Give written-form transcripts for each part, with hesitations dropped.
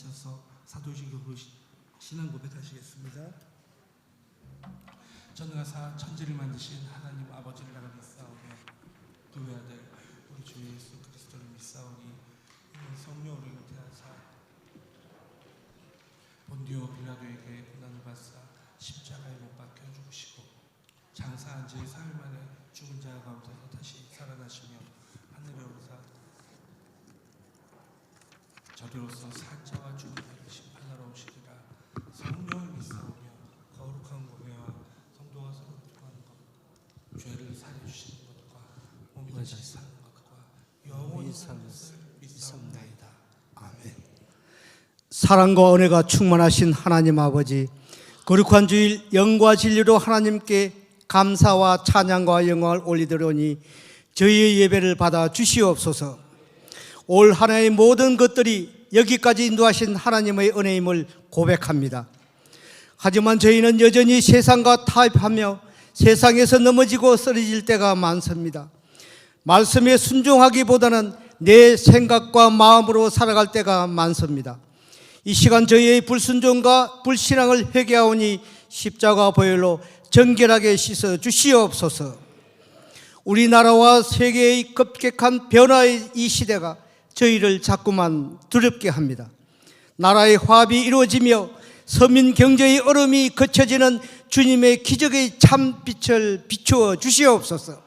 하셔서 사도신경으로 신앙 고백하시겠습니다. 전능하사 천지를 만드신 하나님 아버지를 나가 믿사오며 그의 아들 우리 주 예수 그리스도를 믿사오니 성령으로 잉태하사 본디오 빌라도에게 고난을 받사 십자가에 못 박혀 죽으시고 장사한 지 사흘 만에 죽은 자 가운데서 다시 살아나시며 하늘에 오르사 저리로서 살자와 죽음을 심판하러 오시리라. 성령을 믿사오며 거룩한 공회와 성도와 서로 교통하는 것, 죄를 사해 주시는 것과 몸이 다시 사는 것과 영원히 사는 것을 믿사옵나이다. 아멘. 사랑과 은혜가 충만하신 하나님 아버지, 거룩한 주일 영과 진리로 하나님께 감사와 찬양과 영광을 올리더니 저희의 예배를 받아 주시옵소서. 올 한 해의 모든 것들이 여기까지 인도하신 하나님의 은혜임을 고백합니다. 하지만 저희는 여전히 세상과 타협하며 세상에서 넘어지고 쓰러질 때가 많습니다. 말씀에 순종하기보다는 내 생각과 마음으로 살아갈 때가 많습니다. 이 시간 저희의 불순종과 불신앙을 회개하오니 십자가 보혈로 정결하게 씻어 주시옵소서. 우리나라와 세계의 급격한 변화의 이 시대가 저희를 자꾸만 두렵게 합니다. 나라의 화합이 이루어지며 서민 경제의 얼음이 거쳐지는 주님의 기적의 참빛을 비추어 주시옵소서.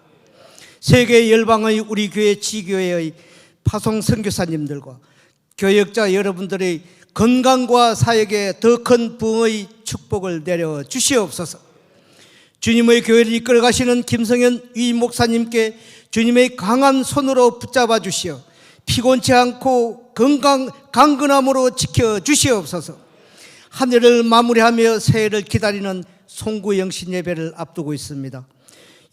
세계 열방의 우리 교회 지교회의 파송 선교사님들과 교역자 여러분들의 건강과 사역에 더 큰 부흥의 축복을 내려 주시옵소서. 주님의 교회를 이끌어 가시는 김성현 위 목사님께 주님의 강한 손으로 붙잡아 주시어 피곤치 않고 강건함으로 지켜 주시옵소서. 한 해를 마무리하며 새해를 기다리는 송구영신 예배를 앞두고 있습니다.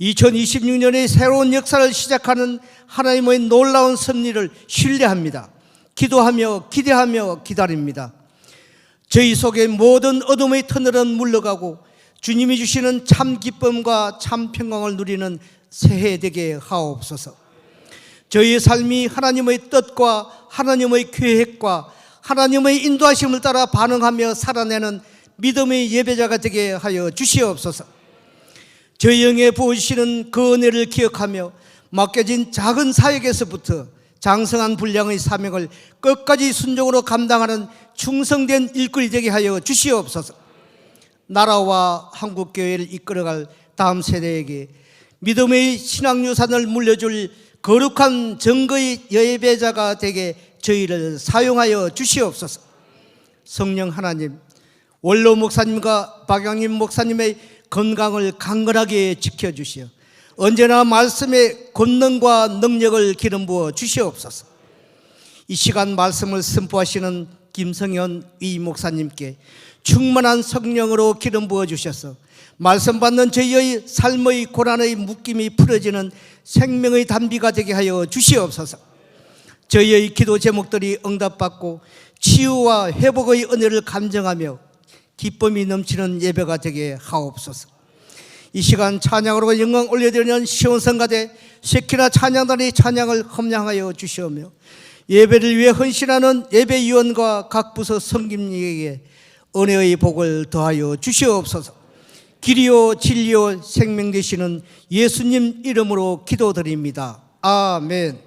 2026년의 새로운 역사를 시작하는 하나님의 놀라운 섭리를 신뢰합니다. 기도하며 기대하며 기다립니다. 저희 속의 모든 어둠의 터널은 물러가고 주님이 주시는 참 기쁨과 참 평강을 누리는 새해 되게 하옵소서. 저희의 삶이 하나님의 뜻과 하나님의 계획과 하나님의 인도하심을 따라 반응하며 살아내는 믿음의 예배자가 되게 하여 주시옵소서. 저희 영에 부어주시는 그 은혜를 기억하며 맡겨진 작은 사역에서부터 장성한 분량의 사명을 끝까지 순종으로 감당하는 충성된 일꾼이 되게 하여 주시옵소서. 나라와 한국교회를 이끌어갈 다음 세대에게 믿음의 신앙유산을 물려줄 거룩한 증거의 예배자가 되게 저희를 사용하여 주시옵소서. 성령 하나님, 원로 목사님과 박양림 목사님의 건강을 강건하게 지켜주시어 언제나 말씀의 권능과 능력을 기름 부어 주시옵소서. 이 시간 말씀을 선포하시는 김성현 위 목사님께 충만한 성령으로 기름 부어 주셔서 말씀 받는 저희의 삶의 고난의 묶임이 풀어지는 생명의 단비가 되게 하여 주시옵소서. 저희의 기도 제목들이 응답받고 치유와 회복의 은혜를 감정하며 기쁨이 넘치는 예배가 되게 하옵소서. 이 시간 찬양으로 영광 올려드리는 시온성가대 세키나 찬양단의 찬양을 험양하여 주시오며 예배를 위해 헌신하는 예배위원과 각 부서 섬김리에게 은혜의 복을 더하여 주시옵소서. 길이요 진리요 생명 되시는 예수님 이름으로 기도드립니다. 아멘.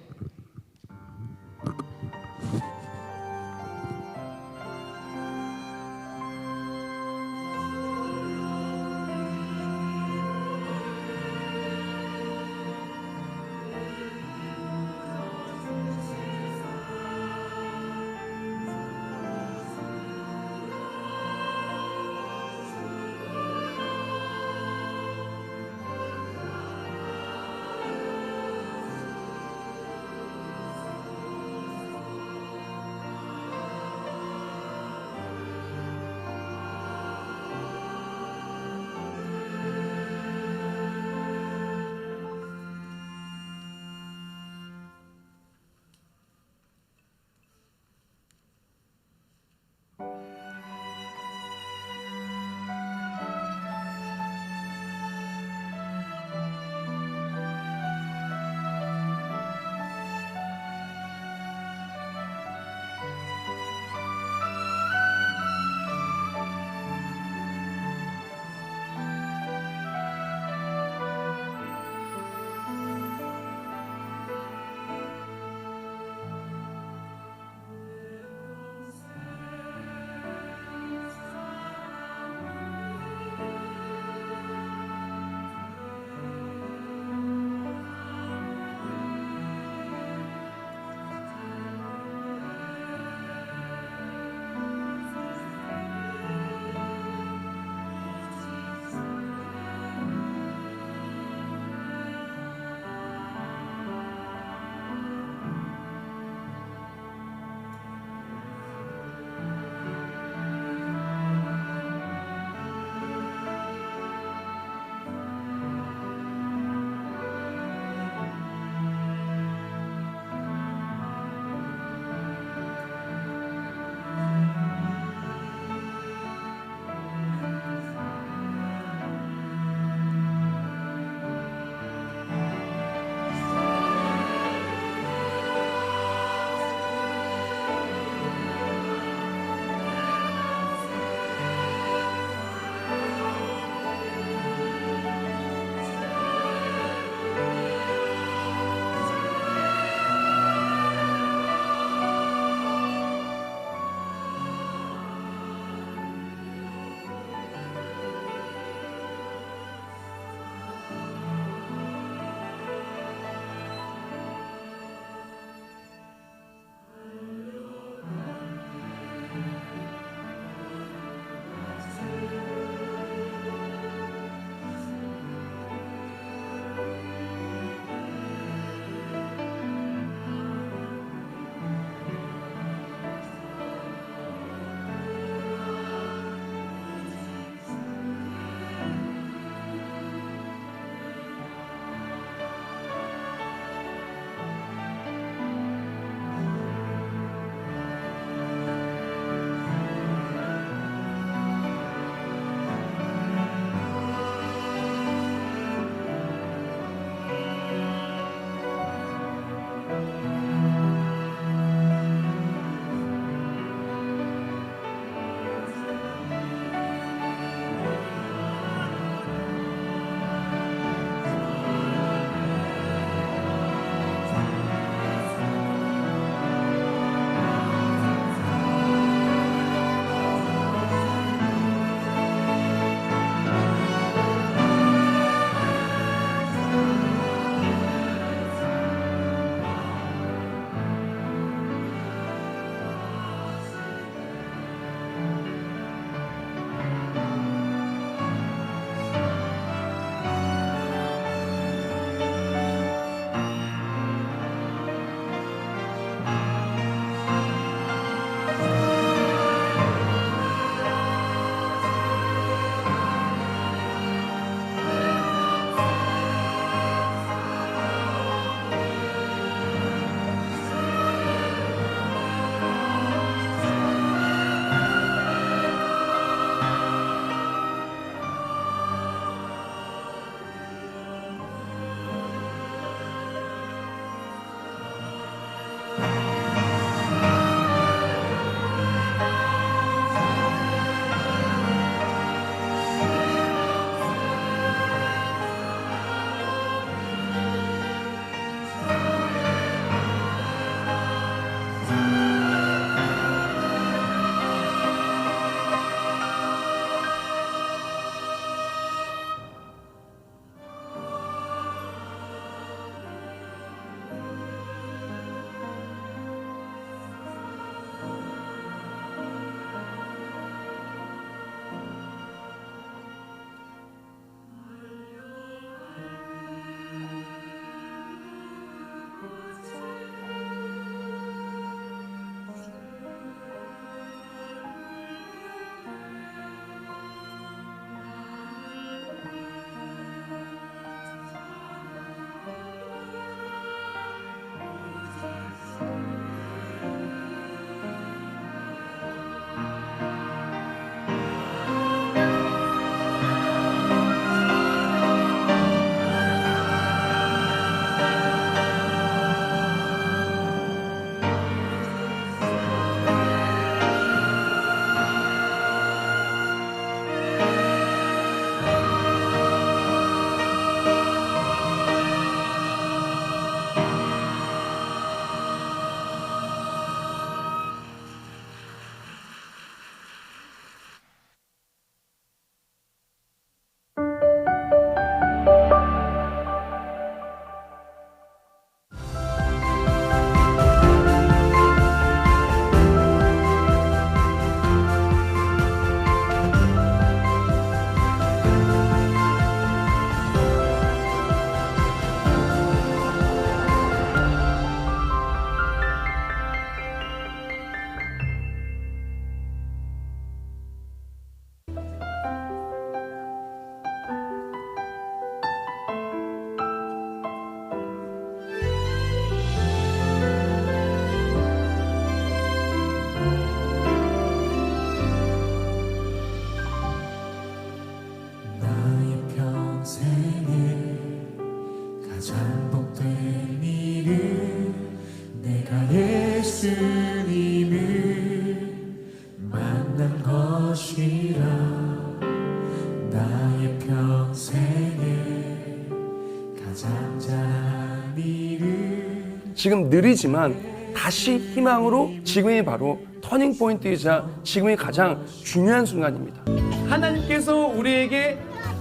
지금 느리지만 다시 희망으로 지금이 바로 터닝 포인트이자 지금이 가장 중요한 순간입니다. 하나님께서 우리에게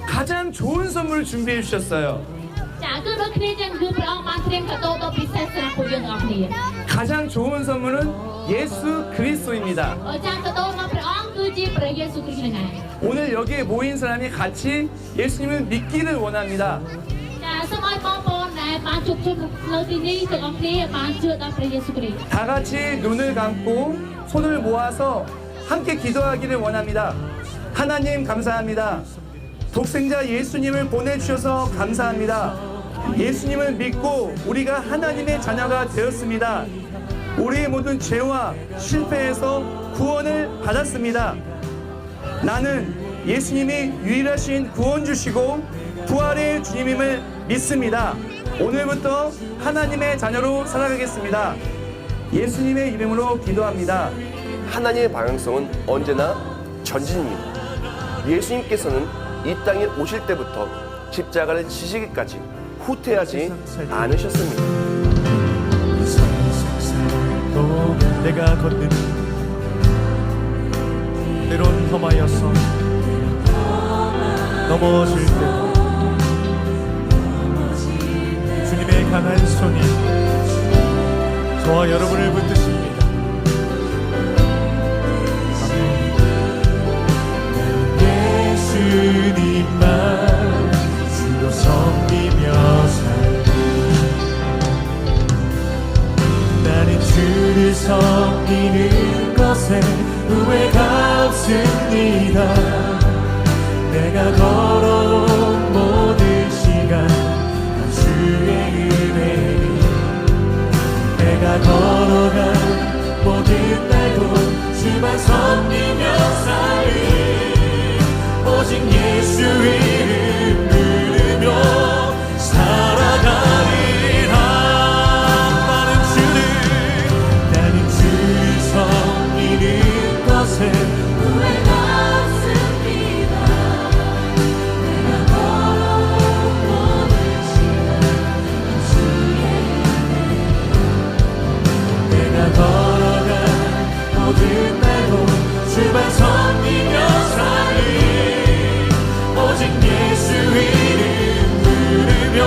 가장 좋은 선물을 준비해 주셨어요. ចាគឺដូចគ្នាចឹងគឺព្រះអង្គបានត្រៀមកាដូដ៏ពិសេសសម្រាប់ពួកយើងទាំងអស់គ្នា 가장 좋은 선물은 예수 그리스도입니다. ចាកាដូរបស់ព្រះអង្គគឺជាព្រះយេស៊ូវគ្រីស្ទហ្នឹងឯង 오늘 여기에 모인 사람이 같이 예수님을 믿기를 원합니다. ចាសូមឲ្យបងប្អូនដែលបានជួបជុំនៅទីនេះទាំងអស់គ្នាបានជឿដល់ព្រះយេស៊ូវគ្រីស្ទ 다 같이 눈을 감고 손을 모아서 함께 기도하기를 원합니다. 하나님 감사합니다. 독생자 예수님을 보내주셔서 감사합니다. 예수님을 믿고 우리가 하나님의 자녀가 되었습니다. 우리의 모든 죄와 실패에서 구원을 받았습니다. 나는 예수님이 유일하신 구원주시고 부활의 주님임을 믿습니다. 오늘부터 하나님의 자녀로 살아가겠습니다. 예수님의 이름으로 기도합니다. 하나님의 방향성은 언제나 전진입니다. 예수님께서는 이 땅에 오실 때부터 십자가를 지시기까지 후퇴하지 않으셨습니다. 또 내가 걷는 때론 험하여서 넘어질 때도 주님의 강한 손이 저와 여러분을 붙드십니다. 예수님만 주로 섬기며 살리 나는 주를 섬기는 것에 후회가 없습니다. 내가 걸어온 모든 시간 다 주의 은혜니 내가 걸어간 모든 날도 주만 섬기며 살리 오직 예수 이름 부르며 살아가리라. 나는 주를 섬기는 것에 후회가 없습니다. 내가 걸어온 모든 시간 주의 내가 걸어간 모든 날도 주만 섬기며 살리 오직 예수 이름 부르며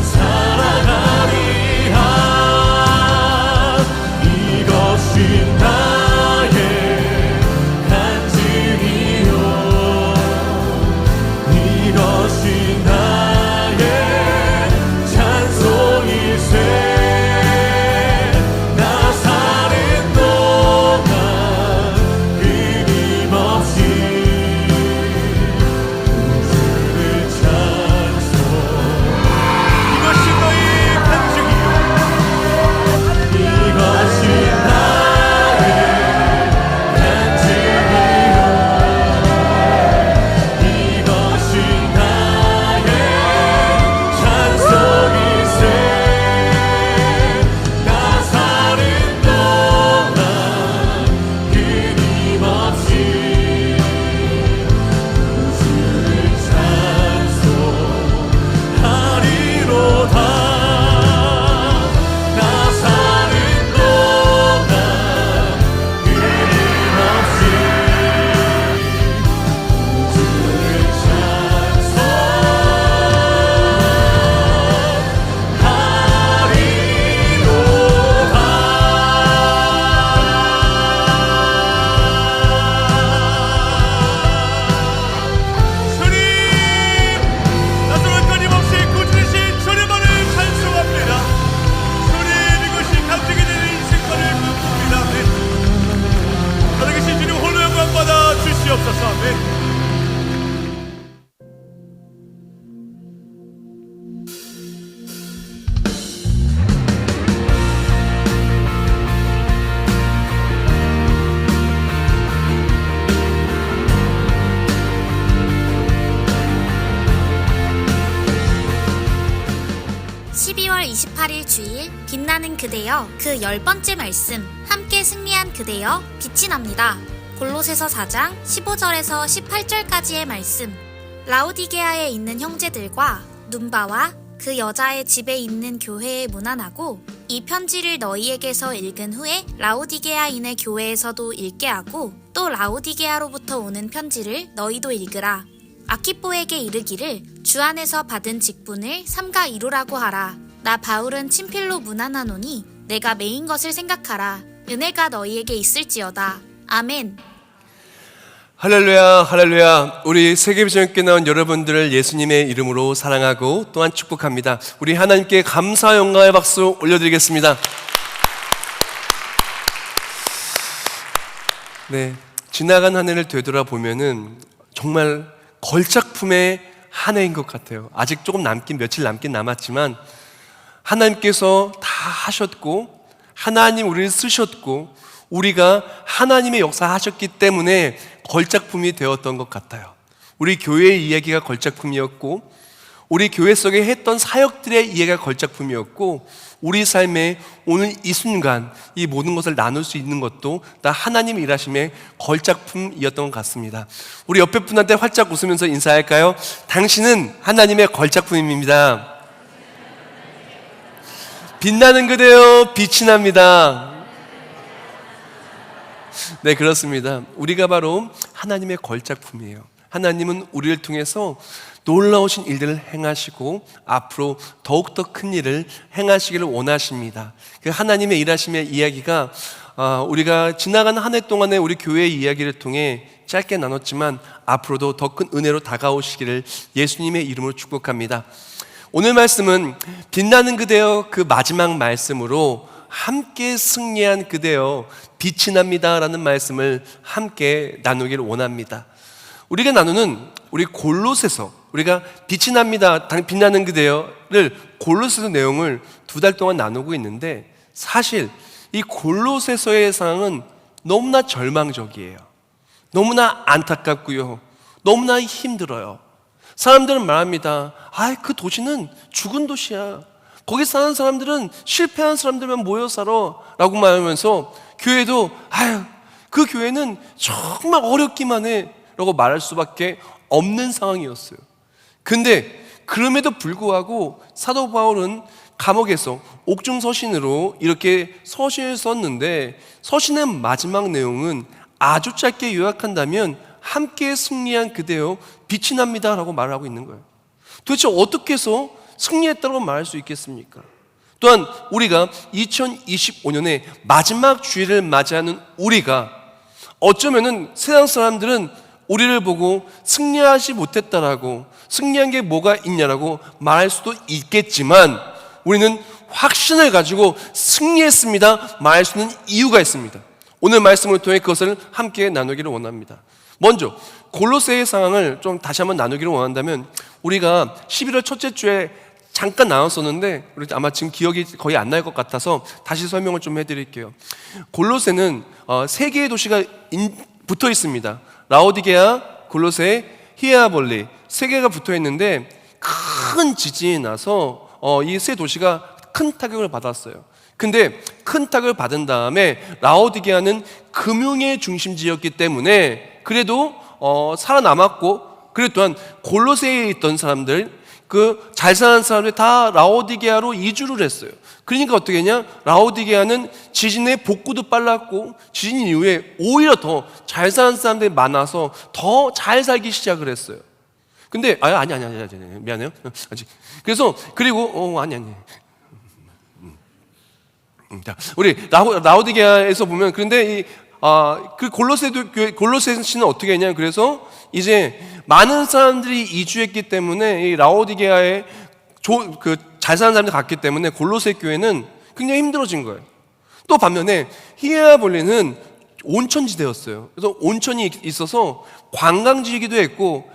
살아가리라. 이것이 나의 간증이요 이것이 나의 찬송일세. 나 사는 동안 끊임없이 주를 찬송. 이것이 너의 간증이요 이것이 나의 간증이요 이것이 나의 찬송일세. 나 사는 동안 끊임없이 주를 찬송하리로다. 나 사는 동안 끊임없이 주를 주님, 나서는 끊임없이 꾸준하신 주님만을 찬송합니다. 주님, 이것이 간증이 되는 인생만을 꿈꿉니다. 아멘. 살아계신 주님 홀로 영광 받아 주시옵소서. 아멘. (12월 28일) 주일 빛나는 그대여 그 10번째 말씀 함께 승리한 그대여 빛이 납니다. 골로새서 4장 15절에서 18절까지의 말씀. 라오디게아에 있는 형제들과 눈바와 그 여자의 집에 있는 교회에 문안하고 이 편지를 너희에게서 읽은 후에 라오디게아인의 교회에서도 읽게 하고 또 라오디게아로부터 오는 편지를 너희도 읽으라. 아키뽀에게 이르기를 주 안에서 받은 직분을 삼가 이루라고 하라. 나 바울은 친필로 문안하노니 내가 매인 것을 생각하라. 은혜가 너희에게 있을지어다. 아멘. 할렐루야, 할렐루야. 우리 세계비전교회 나온 여러분들을 예수님의 이름으로 사랑하고 또한 축복합니다. 우리 하나님께 감사 영광의 박수 올려드리겠습니다. 네, 지나간 한 해를 되돌아보면은 정말 걸작품의 한 해인 것 같아요. 아직 조금 며칠 남긴 남았지만 하나님께서 다 하셨고 하나님 우리를 쓰셨고 우리가 하나님의 역사 하셨기 때문에 걸작품이 되었던 것 같아요. 우리 교회의 이야기가 걸작품이었고 우리 교회 속에 했던 사역들의 이야기가 걸작품이었고 우리 삶의 오늘 이 순간 이 모든 것을 나눌 수 있는 것도 다 하나님 일하심의 걸작품이었던 것 같습니다. 우리 옆에 분한테 활짝 웃으면서 인사할까요? 당신은 하나님의 걸작품입니다. 빛나는 그대여 빛이 납니다. 네, 그렇습니다. 우리가 바로 하나님의 걸작품이에요. 하나님은 우리를 통해서 놀라우신 일들을 행하시고 앞으로 더욱더 큰 일을 행하시기를 원하십니다. 그 하나님의 일하심의 이야기가 우리가 지나간 한 해 동안의 우리 교회의 이야기를 통해 짧게 나눴지만 앞으로도 더 큰 은혜로 다가오시기를 예수님의 이름으로 축복합니다. 오늘 말씀은 빛나는 그대여 그 마지막 말씀으로 함께 승리한 그대여 빛이 납니다 라는 말씀을 함께 나누기를 원합니다. 우리가 나누는 우리 골로새서 우리가 빛이 납니다 빛나는 그대여를 골로새서 내용을 2달 동안 나누고 있는데 사실 이 골로새서의 상황은 너무나 절망적이에요. 너무나 안타깝고요. 너무나 힘들어요. 사람들은 말합니다. 그 도시는 죽은 도시야. 거기 사는 사람들은 실패한 사람들만 모여 살아 라고 말하면서 교회도 그 교회는 정말 어렵기만 해 라고 말할 수밖에 없는 상황이었어요. 근데 그럼에도 불구하고 사도 바울은 감옥에서 옥중서신으로 이렇게 서신을 썼는데 서신의 마지막 내용은 아주 짧게 요약한다면 함께 승리한 그대여 빛이 납니다 라고 말하고 있는 거예요. 도대체 어떻게 해서 승리했다고 말할 수 있겠습니까? 또한 우리가 2025년에 마지막 주일을 맞이하는 우리가 어쩌면은 세상 사람들은 우리를 보고 승리하지 못했다라고 승리한 게 뭐가 있냐라고 말할 수도 있겠지만 우리는 확신을 가지고 승리했습니다 말할 수 있는 이유가 있습니다. 오늘 말씀을 통해 그것을 함께 나누기를 원합니다. 먼저 골로새의 상황을 좀 다시 한번 나누기를 원한다면 우리가 11월 첫째 주에 잠깐 나눴었는데 아마 지금 기억이 거의 안 날 것 같아서 다시 설명을 좀 해드릴게요. 골로새는 3개의 도시가 붙어 있습니다. 라오디게아, 골로새, 히에라볼리 3개가 붙어 있는데 큰 지진이 나서 이 3 도시가 큰 타격을 받았어요. 근데 큰 타격을 받은 다음에 라오디게아는 금융의 중심지였기 때문에 그래도 살아남았고 그리고 또한 골로새에 있던 사람들 그 잘 사는 사람들이 다 라오디게아로 이주를 했어요. 그러니까 어떻게 했냐? 라오디게아는 지진의 복구도 빨랐고 지진 이후에 오히려 더 잘 사는 사람들이 많아서 더 잘 살기 시작을 했어요. 근데 아니 미안해요. 아직. 그래서 그리고 아니. 자, 우리 라오디게아에서 보면 그런데 그 골로새시는 어떻게 했냐? 그래서 이제 많은 사람들이 이주했기 때문에 이 라오디게아에 잘 사는 사람들이 갔기 때문에 골로새 교회는 굉장히 힘들어진 거예요. 또 반면에 히에라볼리는 온천지대였어요. 그래서 온천이 있어서 관광지이기도 했고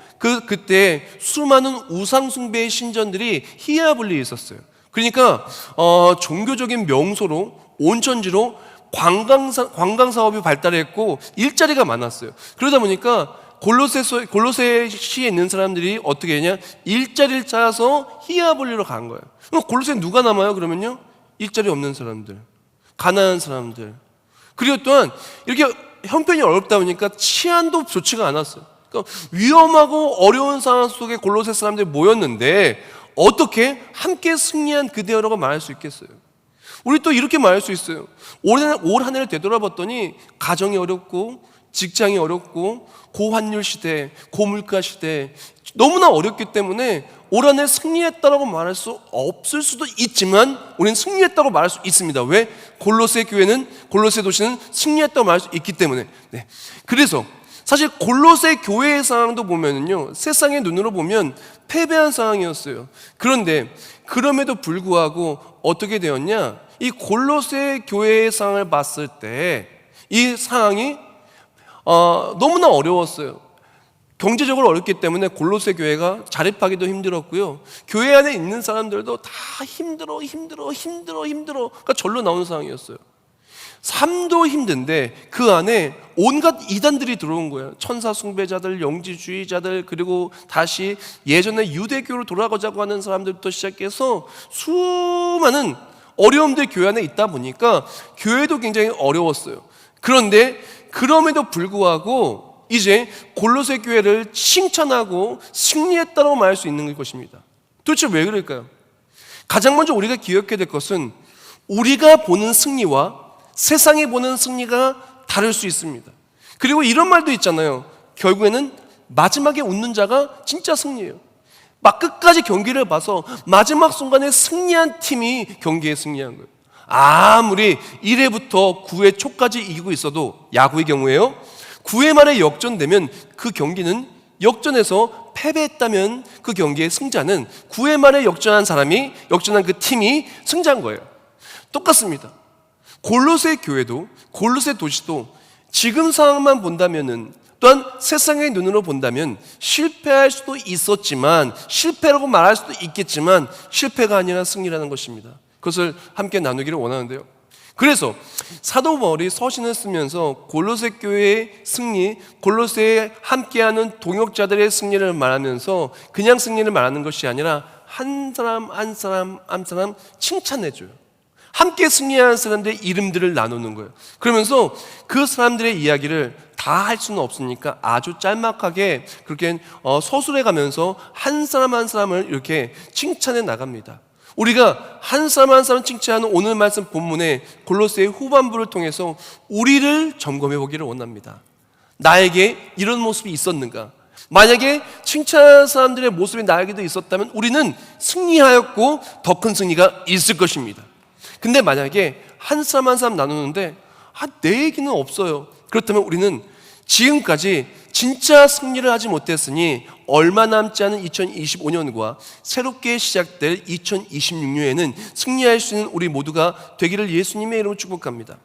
그때 수많은 우상숭배의 신전들이 히에라볼리에 있었어요. 그러니까 종교적인 명소로 온천지로 관광 사업이 발달했고 일자리가 많았어요. 그러다 보니까 골로새시에 있는 사람들이 어떻게 했냐? 일자리를 짜서 히에라볼리로 간 거예요. 그럼 골로새는 누가 남아요? 그러면요, 일자리 없는 사람들, 가난한 사람들. 그리고 또한 이렇게 형편이 어렵다 보니까 치안도 좋지가 않았어요. 그러니까 위험하고 어려운 상황 속에 골로새 사람들이 모였는데 어떻게 함께 승리한 그대여라고 말할 수 있겠어요? 우리 또 이렇게 말할 수 있어요. 올 한 해를 되돌아봤더니 가정이 어렵고 직장이 어렵고 고환율 시대, 고물가 시대 너무나 어렵기 때문에 올 한 해 승리했다라고 말할 수 없을 수도 있지만 우리는 승리했다고 말할 수 있습니다. 왜? 골로새 교회는, 골로새 도시는 승리했다고 말할 수 있기 때문에. 네. 그래서 사실 골로새 교회의 상황도 보면은요, 세상의 눈으로 보면 패배한 상황이었어요. 그런데 그럼에도 불구하고 어떻게 되었냐? 이 골로새 교회의 상황을 봤을 때 이 상황이 너무나 어려웠어요. 경제적으로 어렵기 때문에 골로새 교회가 자립하기도 힘들었고요. 교회 안에 있는 사람들도 다 힘들어. 그러니까 절로 나오는 상황이었어요. 삶도 힘든데 그 안에 온갖 이단들이 들어온 거예요. 천사 숭배자들, 영지주의자들, 그리고 다시 예전에 유대교로 돌아가자고 하는 사람들부터 시작해서 수많은 어려움들 교회 안에 있다 보니까 교회도 굉장히 어려웠어요. 그런데 그럼에도 불구하고 이제 골로새 교회를 칭찬하고 승리했다고 말할 수 있는 것입니다. 도대체 왜 그럴까요? 가장 먼저 우리가 기억해야 될 것은 우리가 보는 승리와 세상이 보는 승리가 다를 수 있습니다. 그리고 이런 말도 있잖아요. 결국에는 마지막에 웃는 자가 진짜 승리예요. 막 끝까지 경기를 봐서 마지막 순간에 승리한 팀이 경기에 승리한 거예요. 아무리 1회부터 9회 초까지 이기고 있어도, 야구의 경우에요, 9회 말에 역전되면 그 경기는, 역전해서 패배했다면 그 경기의 승자는 9회 말에 역전한 그 팀이 승자인 거예요. 똑같습니다. 골로새 교회도, 골로새 도시도 지금 상황만 본다면은, 또한 세상의 눈으로 본다면 실패할 수도 있었지만, 실패라고 말할 수도 있겠지만 실패가 아니라 승리라는 것입니다. 그것을 함께 나누기를 원하는데요. 그래서 사도 바울이 서신을 쓰면서 골로새 교회의 승리, 골로새에 함께하는 동역자들의 승리를 말하면서 그냥 승리를 말하는 것이 아니라 한 사람 한 사람 칭찬해줘요. 함께 승리하는 사람들의 이름들을 나누는 거예요. 그러면서 그 사람들의 이야기를 다 할 수는 없으니까 아주 짤막하게 그렇게 서술해 가면서 한 사람 한 사람을 이렇게 칭찬해 나갑니다. 우리가 한 사람 한 사람 칭찬하는 오늘 말씀 본문의 골로새의 후반부를 통해서 우리를 점검해 보기를 원합니다. 나에게 이런 모습이 있었는가? 만약에 칭찬하는 사람들의 모습이 나에게도 있었다면 우리는 승리하였고 더 큰 승리가 있을 것입니다. 근데 만약에 한 사람 한 사람 나누는데 내 얘기는 없어요. 그렇다면 우리는 지금까지 진짜 승리를 하지 못했으니 얼마 남지 않은 2025년과 새롭게 시작될 2026년에는 승리할 수 있는 우리 모두가 되기를 예수님의 이름으로 축복합니다.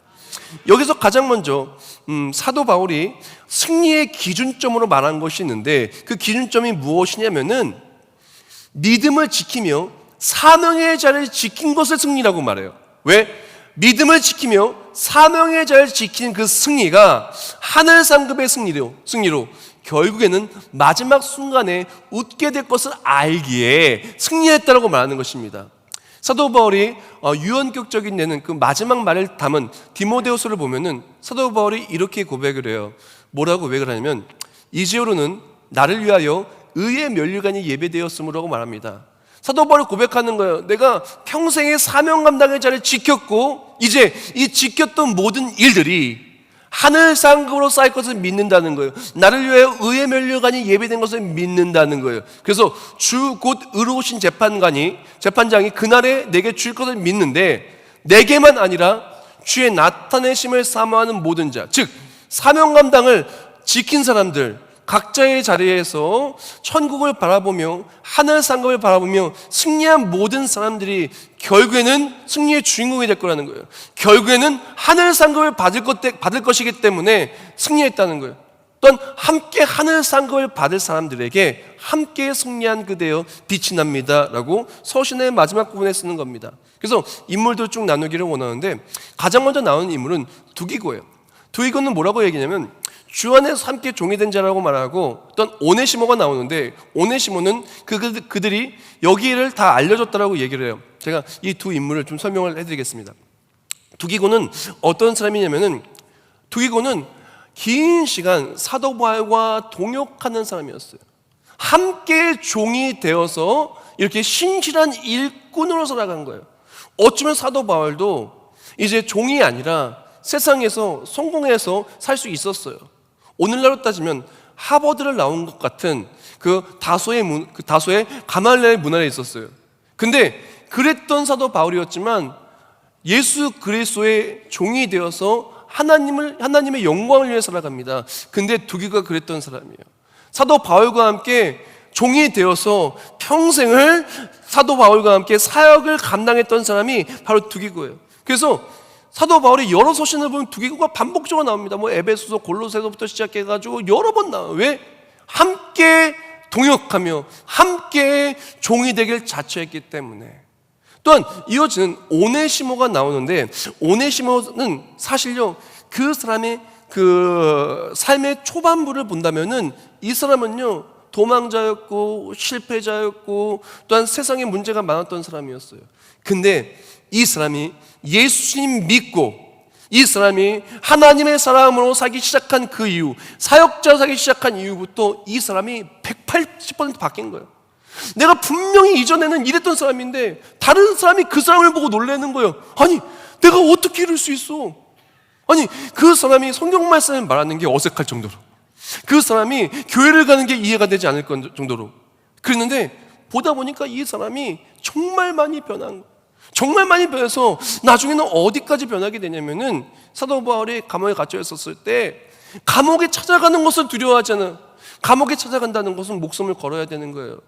여기서 가장 먼저 사도 바울이 승리의 기준점으로 말한 것이 있는데 그 기준점이 무엇이냐면은 믿음을 지키며 사명의 자리를 지킨 것을 승리라고 말해요. 왜? 믿음을 지키며 사명의 자리를 지키는 그 승리가 하늘 상급의 승리로 결국에는 마지막 순간에 웃게 될 것을 알기에 승리했다라고 말하는 것입니다. 사도 바울이 유언격적인 내는 그 마지막 말을 담은 디모데후서를 보면은 사도 바울이 이렇게 고백을 해요. 뭐라고 고백을 하냐면 이제로는 나를 위하여 의의 면류관이 예배되었으므라고 말합니다. 사도 바울이 고백하는 거예요. 내가 평생의 사명 감당의 자리를 지켰고 이제 이 지켰던 모든 일들이 하늘 상급으로 쌓일 것을 믿는다는 거예요. 나를 위하여 의의 면류관이 예배된 것을 믿는다는 거예요. 그래서 주 곧 의로우신 재판장이 그날에 내게 줄 것을 믿는데 내게만 아니라 주의 나타내심을 사모하는 모든 자, 즉 사명 감당을 지킨 사람들, 각자의 자리에서 천국을 바라보며 하늘 상급을 바라보며 승리한 모든 사람들이 결국에는 승리의 주인공이 될 거라는 거예요. 결국에는 하늘 상급을 받을 것이기 때문에 승리했다는 거예요. 또한 함께 하늘 상급을 받을 사람들에게 함께 승리한 그대여 빛이 납니다라고 서신의 마지막 부분에 쓰는 겁니다. 그래서 인물도 쭉 나누기를 원하는데 가장 먼저 나오는 인물은 두기고예요. 두기고는 뭐라고 얘기냐면 주 안에서 함께 종이 된 자라고 말하고 어떤 오네시모가 나오는데 오네시모는 그들이 여기를 다 알려줬다라고 얘기를 해요. 제가 이 두 인물을 좀 설명을 해드리겠습니다. 두기고는 어떤 사람이냐면은 두기고는 긴 시간 사도 바울과 동역하는 사람이었어요. 함께 종이 되어서 이렇게 신실한 일꾼으로 살아간 거예요. 어쩌면 사도 바울도 이제 종이 아니라 세상에서 성공해서 살 수 있었어요. 오늘날로 따지면 하버드를 나온 것 같은 그 다소의 가말리엘 문화에 있었어요. 근데 그랬던 사도 바울이었지만 예수 그리스도의 종이 되어서 하나님의 영광을 위해 살아갑니다. 근데 두기가 그랬던 사람이에요. 사도 바울과 함께 종이 되어서 평생을 사도 바울과 함께 사역을 감당했던 사람이 바로 두기고예요. 그래서 사도 바울의 여러 서신을 보면 두기고가 반복적으로 나옵니다. 뭐 에베소서, 골로새서부터 시작해가지고 여러 번 나와요. 왜? 함께 동역하며 함께 종이 되길 자처했기 때문에. 또한 이어지는 오네시모가 나오는데, 오네시모는 사실요 그 사람의 그 삶의 초반부를 본다면은 이 사람은요 도망자였고 실패자였고 또한 세상에 문제가 많았던 사람이었어요. 근데 이 사람이 예수님 믿고 이 사람이 하나님의 사람으로 살기 시작한 그 이후, 사역자로 살기 시작한 이후부터 이 사람이 180% 바뀐 거예요. 내가 분명히 이전에는 이랬던 사람인데 다른 사람이 그 사람을 보고 놀라는 거예요. 아니 내가 어떻게 이럴 수 있어? 아니 그 사람이 성경 말씀을 말하는 게 어색할 정도로, 그 사람이 교회를 가는 게 이해가 되지 않을 정도로 그랬는데, 보다 보니까 이 사람이 정말 많이 변한 거예요. 정말 많이 변해서 나중에는 어디까지 변하게 되냐면은 사도 바울이 감옥에 갇혀 있었을 때 감옥에 찾아가는 것을 두려워하지 않아. 감옥에 찾아간다는 것은 목숨을 걸어야 되는 거예요.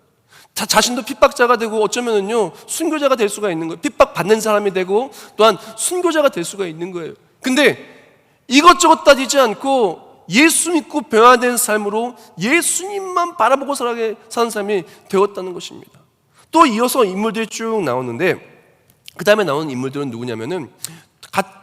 자신도 핍박자가 되고 어쩌면은요 순교자가 될 수가 있는 거예요. 핍박받는 사람이 되고 또한 순교자가 될 수가 있는 거예요. 근데 이것저것 따지지 않고 예수 믿고 변화된 삶으로 예수님만 바라보고 사는 사람이 되었다는 것입니다. 또 이어서 인물들이 쭉 나오는데, 그 다음에 나오는 인물들은 누구냐면은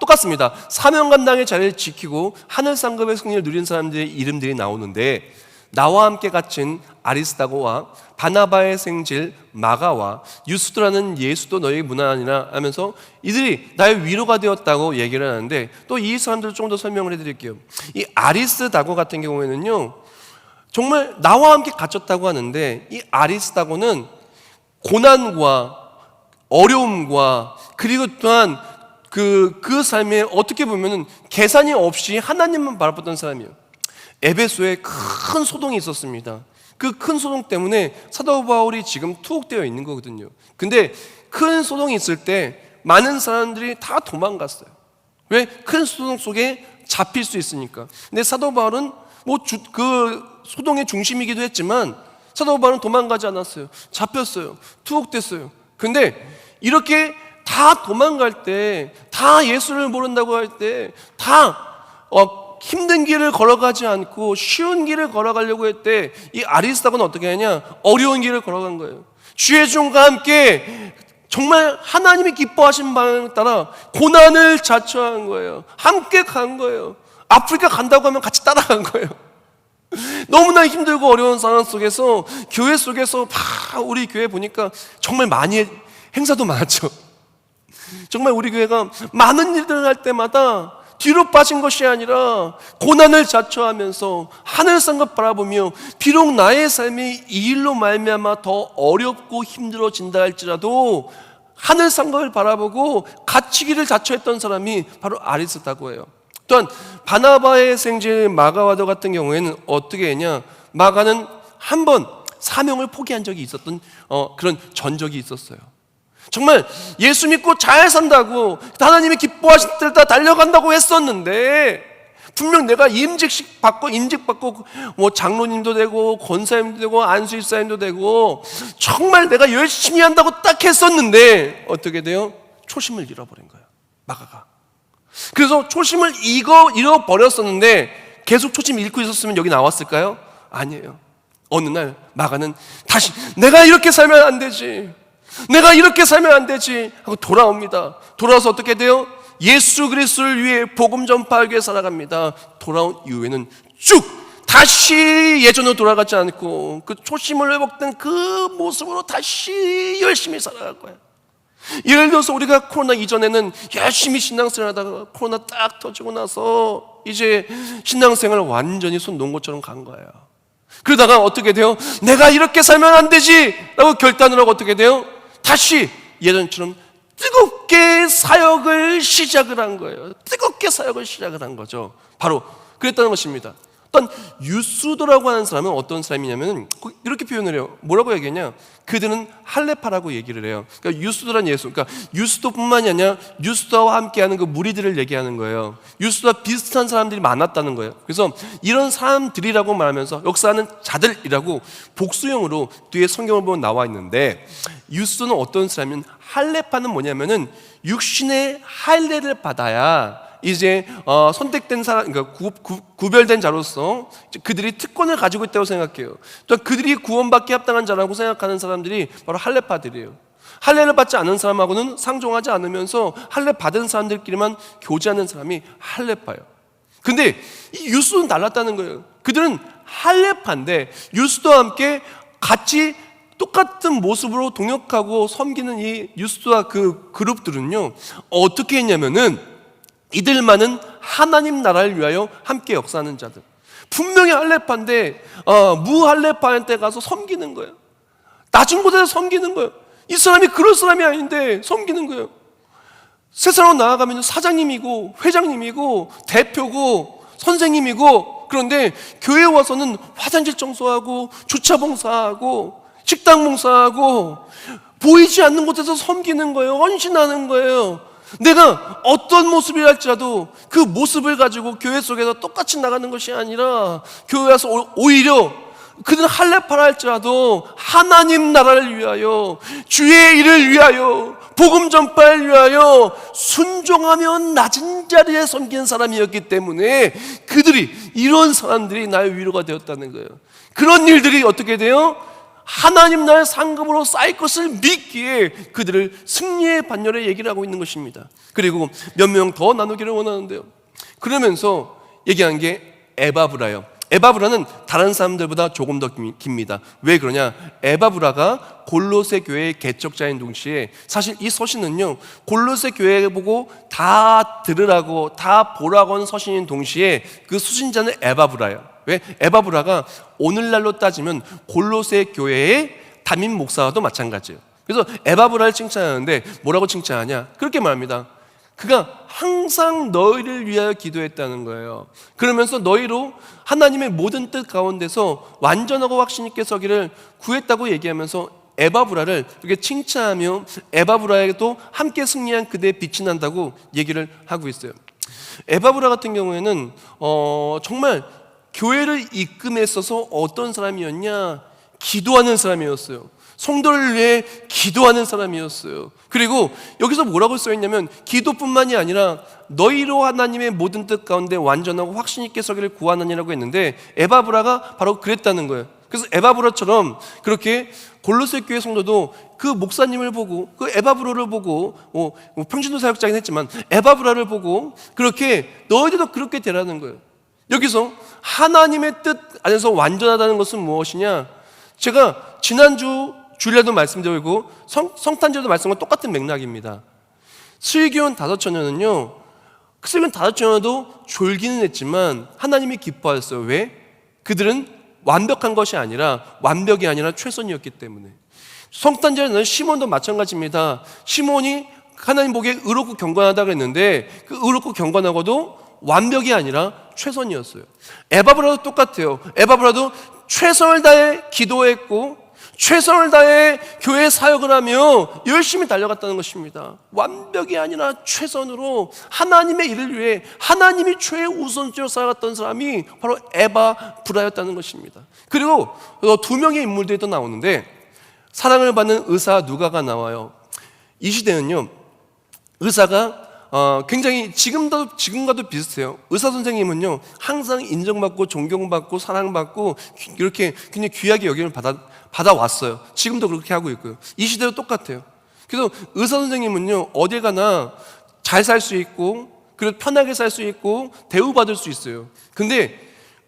똑같습니다. 사명 감당의 자리를 지키고 하늘 상급의 승리를 누린 사람들의 이름들이 나오는데, 나와 함께 갇힌 아리스다고와 바나바의 생질 마가와 유스도라는 예수도 너희의 무난하니라 하면서 이들이 나의 위로가 되었다고 얘기를 하는데, 또 이 사람들을 좀 더 설명을 해드릴게요. 이 아리스다고 같은 경우에는요 정말 나와 함께 갇혔다고 하는데, 이 아리스다고는 고난과 어려움과 그리고 또한 그 삶에 어떻게 보면은 계산이 없이 하나님만 바라봤던 사람이에요. 에베소에 큰 소동이 있었습니다. 그 큰 소동 때문에 사도 바울이 지금 투옥되어 있는 거거든요. 근데 큰 소동이 있을 때 많은 사람들이 다 도망갔어요. 왜? 큰 소동 속에 잡힐 수 있으니까. 근데 사도 바울은 그 소동의 중심이기도 했지만 사도 바울은 도망가지 않았어요. 잡혔어요. 투옥됐어요. 근데 이렇게 다 도망갈 때, 다 예수를 모른다고 할 때, 다 힘든 길을 걸어가지 않고 쉬운 길을 걸어가려고 했대. 이 아리스다고는 어떻게 하냐? 어려운 길을 걸어간 거예요. 주의 종과 함께 정말 하나님이 기뻐하신 방향에 따라 고난을 자처한 거예요. 함께 간 거예요. 아프리카 간다고 하면 같이 따라간 거예요. 너무나 힘들고 어려운 상황 속에서, 교회 속에서 우리 교회 보니까 정말 많이 행사도 많았죠. 정말 우리 교회가 많은 일들을 할 때마다 뒤로 빠진 것이 아니라 고난을 자처하면서 하늘 상급 바라보며, 비록 나의 삶이 이 일로 말미암아 더 어렵고 힘들어진다 할지라도 하늘 상급을 바라보고 갇히기를 자처했던 사람이 바로 아리스다고예요. 또한 바나바의 생질 마가와도 같은 경우에는 어떻게 했냐? 마가는 한 번 사명을 포기한 적이 있었던 그런 전적이 있었어요. 정말 예수 믿고 잘 산다고 하나님이 기뻐하실 때 다 달려간다고 했었는데, 분명 내가 임직 받고 뭐 장로님도 되고 권사님도 되고 안수집사님도 되고 정말 내가 열심히 한다고 딱 했었는데 어떻게 돼요? 초심을 잃어버린 거예요, 마가가. 그래서 초심을 잃어버렸었는데 계속 초심 잃고 있었으면 여기 나왔을까요? 아니에요. 어느 날 마가는 다시 내가 이렇게 살면 안 되지, 내가 이렇게 살면 안 되지 하고 돌아옵니다. 돌아와서 어떻게 돼요? 예수 그리스도를 위해 복음 전파하기 위해 살아갑니다. 돌아온 이후에는 쭉 다시 예전으로 돌아가지 않고 그 초심을 회복된 그 모습으로 다시 열심히 살아갈 거예요. 예를 들어서 우리가 코로나 이전에는 열심히 신앙생활 하다가 코로나 딱 터지고 나서 이제 신앙생활을 완전히 손 놓은 것처럼 간 거예요. 그러다가 어떻게 돼요? 내가 이렇게 살면 안 되지! 라고 결단을 하고 어떻게 돼요? 다시 예전처럼 뜨겁게 사역을 시작을 한 거예요. 뜨겁게 사역을 시작을 한 거죠. 바로 그랬다는 것입니다. 어떤 유스도라고 하는 사람은 어떤 사람이냐면 이렇게 표현을 해요. 뭐라고 얘기하냐? 그들은 할레파라고 얘기를 해요. 그러니까 유스도란 예수, 그러니까 유스도뿐만이 아니라 유스도와 함께하는 그 무리들을 얘기하는 거예요. 유스도와 비슷한 사람들이 많았다는 거예요. 그래서 이런 사람들이라고 말하면서 역사하는 자들이라고 복수형으로 뒤에 성경을 보면 나와 있는데, 유스도는 어떤 사람이면, 할레파는 뭐냐면은 육신의 할례를 받아야 이제 선택된 사람, 그러니까 구별된 자로서 그들이 특권을 가지고 있다고 생각해요. 또 그들이 구원받기 합당한 자라고 생각하는 사람들이 바로 할례파들이에요. 할례를 받지 않은 사람하고는 상종하지 않으면서 할례 받은 사람들끼리만 교제하는 사람이 할례파예요. 근데 이 유스도는 달랐다는 거예요. 그들은 할례파인데 유스도와 함께 같이 똑같은 모습으로 동역하고 섬기는 이 유스도와 그 그룹들은요, 어떻게 했냐면은 이들만은 하나님 나라를 위하여 함께 역사하는 자들. 분명히 할례파인데 무할례파한테 가서 섬기는 거예요. 낮은 곳에서 섬기는 거예요. 이 사람이 그럴 사람이 아닌데 섬기는 거예요. 세상으로 나아가면 사장님이고 회장님이고 대표고 선생님이고, 그런데 교회에 와서는 화장실 청소하고 주차 봉사하고 식당 봉사하고 보이지 않는 곳에서 섬기는 거예요. 헌신하는 거예요. 내가 어떤 모습이랄지라도 그 모습을 가지고 교회 속에서 똑같이 나가는 것이 아니라 교회 와서 오히려 그들은 할례파라 할지라도 하나님 나라를 위하여, 주의 일을 위하여, 복음 전파를 위하여 순종하며 낮은 자리에 섬기는 사람이었기 때문에 그들이, 이런 사람들이 나의 위로가 되었다는 거예요. 그런 일들이 어떻게 돼요? 하나님 나라의 상급으로 쌓일 것을 믿기에 그들을 승리의 반열에 얘기를 하고 있는 것입니다. 그리고 몇 명 더 나누기를 원하는데요, 그러면서 얘기한 게 에바브라예요. 에바브라는 다른 사람들보다 조금 더 깁니다. 왜 그러냐? 에바브라가 골로새 교회의 개척자인 동시에, 사실 이 서신은요, 골로새 교회 보고 다 들으라고 다 보라고 하는 서신인 동시에 그 수신자는 에바브라예요. 왜? 에바브라가 오늘날로 따지면 골로새 교회의 담임 목사와도 마찬가지예요. 그래서 에바브라를 칭찬하는데 뭐라고 칭찬하냐? 그렇게 말합니다. 그가 항상 너희를 위하여 기도했다는 거예요. 그러면서 너희로 하나님의 모든 뜻 가운데서 완전하고 확신 있게 서기를 구했다고 얘기하면서 에바브라를 이렇게 칭찬하며 에바브라에게도 함께 승리한 그대의 빛이 난다고 얘기를 하고 있어요. 에바브라 같은 경우에는 정말 교회를 이끌었어서 어떤 사람이었냐? 기도하는 사람이었어요. 성도를 위해 기도하는 사람이었어요. 그리고 여기서 뭐라고 써있냐면, 기도뿐만이 아니라 너희로 하나님의 모든 뜻 가운데 완전하고 확신 있게 서기를 구하느니라고 했는데, 에바브라가 바로 그랬다는 거예요. 그래서 에바브라처럼 그렇게 골로새 교회 성도도 그 목사님을 보고, 그 에바브라를 보고, 평신도 사역자긴 했지만 에바브라를 보고 그렇게 너희들도 그렇게 되라는 거예요. 여기서 하나님의 뜻 안에서 완전하다는 것은 무엇이냐? 제가 지난주 주일에도 말씀드리고 성탄절에도 말씀과 똑같은 맥락입니다. 슬기로운 다섯처녀는요, 슬기로운 다섯처녀도 졸기는 했지만 하나님이 기뻐하셨어요. 왜? 그들은 완벽한 것이 아니라, 완벽이 아니라 최선이었기 때문에. 성탄절에는 시몬도 마찬가지입니다. 시몬이 하나님 보기에 의롭고 경건하다고 했는데 그 의롭고 경건하고도 완벽이 아니라 최선이었어요. 에바브라도 똑같아요. 에바브라도 최선을 다해 기도했고 최선을 다해 교회 사역을 하며 열심히 달려갔다는 것입니다. 완벽이 아니라 최선으로 하나님의 일을 위해 하나님이 최우선적으로 살아갔던 사람이 바로 에바브라였다는 것입니다. 그리고 두 명의 인물들이 또 나오는데, 사랑을 받는 의사 누가가 나와요. 이 시대는요, 의사가 굉장히 지금과도 비슷해요. 의사 선생님은요, 항상 인정받고 존경받고 사랑받고 이렇게 굉장히 귀하게 여김을 받아왔어요. 지금도 그렇게 하고 있고요. 이 시대도 똑같아요. 그래서 의사 선생님은요, 어딜 가나 잘 살 수 있고 그리고 편하게 살 수 있고 대우받을 수 있어요. 근데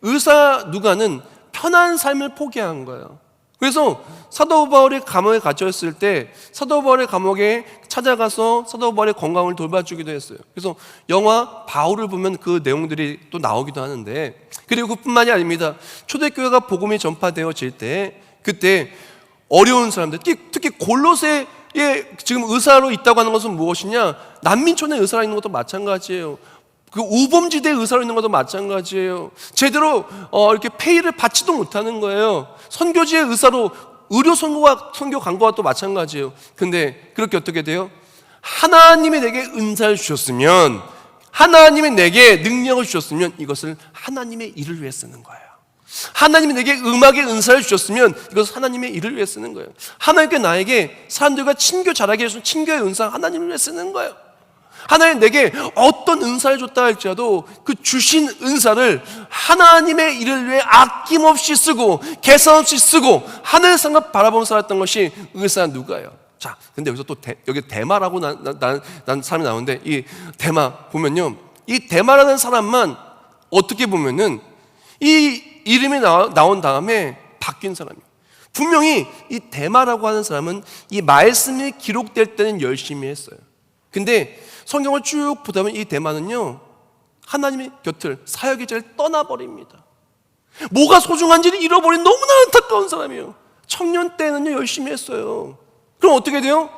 의사 누가는 편한 삶을 포기한 거예요. 그래서 사도 바울이 감옥에 갇혀 있을 때 사도 바울의 감옥에 찾아가서 사도 바울의 건강을 돌봐주기도 했어요. 그래서 영화 바울을 보면 그 내용들이 또 나오기도 하는데, 그리고 그뿐만이 아닙니다. 초대교회가 복음이 전파되어질 때 그때 어려운 사람들, 특히 골로새에 지금 의사로 있다고 하는 것은 무엇이냐? 난민촌에 의사로 있는 것도 마찬가지예요. 그 우범지대에 의사로 있는 것도 마찬가지예요. 제대로 이렇게 페이를 받지도 못하는 거예요. 선교지의 의사로 의료 선교 간거와 또 마찬가지예요. 근데 그렇게 어떻게 돼요? 하나님이 내게 은사를 주셨으면, 하나님이 내게 능력을 주셨으면 이것을 하나님의 일을 위해 쓰는 거예요. 하나님이 내게 음악의 은사를 주셨으면 이것을 하나님의 일을 위해 쓰는 거예요. 하나님께 나에게 사람들과 친교 잘하게 해주신 친교의 은사 하나님을 위해 쓰는 거예요. 하나님 내게 어떤 은사를 줬다 할지라도 그 주신 은사를 하나님의 일을 위해 아낌없이 쓰고 계산 없이 쓰고 하늘 상급 바라보며 살았던 것이 의사 누가요? 자, 근데 여기서 또 여기 대마라고 난 사람이 나오는데, 이 대마 보면요, 이 대마라는 사람만 어떻게 보면은 이 이름이 나온 다음에 바뀐 사람이에요. 분명히 이 대마라고 하는 사람은 이 말씀이 기록될 때는 열심히 했어요. 근데 성경을 쭉 보다 보면 이 대마는요, 하나님의 곁을, 사역의 자리를 떠나버립니다. 뭐가 소중한지를 잃어버린 너무나 안타까운 사람이에요. 청년 때는요 열심히 했어요. 그럼 어떻게 돼요?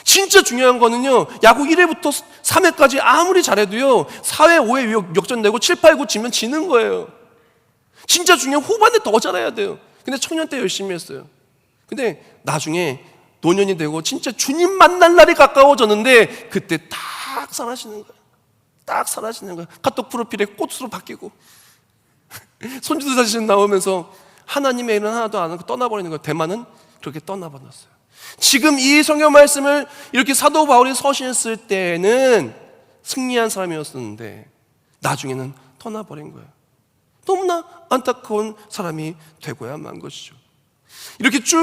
진짜 중요한 거는요, 야구 1회부터 3회까지 아무리 잘해도요 4회, 5회 역전되고 7, 8, 9 지면 지는 거예요. 진짜 중요한 후반에 더 잘해야 돼요. 근데 청년 때 열심히 했어요. 근데 나중에 노년이 되고 진짜 주님 만날 날이 가까워졌는데 그때 딱 사라지는 거예요. 딱 사라지는 거예요. 카톡 프로필에 꽃으로 바뀌고 손주들 사진 나오면서 하나님의 일은 하나도 안 하고 떠나버리는 거예요. 대만은 그렇게 떠나버렸어요. 지금 이 성경 말씀을 이렇게 사도 바울이 서신했을 때는 승리한 사람이었었는데 나중에는 떠나버린 거예요. 너무나 안타까운 사람이 되고야 만 것이죠. 이렇게 쭉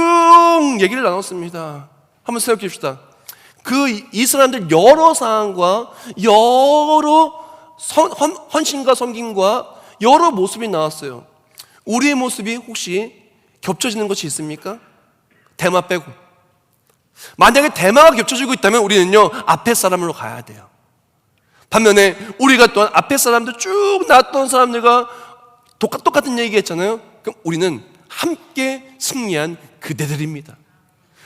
얘기를 나눴습니다. 한번 생각해 봅시다. 이 사람들 여러 상황과 여러 헌신과 섬김과 여러 모습이 나왔어요. 우리의 모습이 혹시 겹쳐지는 것이 있습니까? 대마 빼고. 만약에 대마가 겹쳐지고 있다면 우리는요 앞에 사람으로 가야 돼요. 반면에 우리가 또한 앞에 사람들 쭉 나왔던 사람들과 똑같은 얘기 했잖아요. 그럼 우리는 함께 승리한 그대들입니다.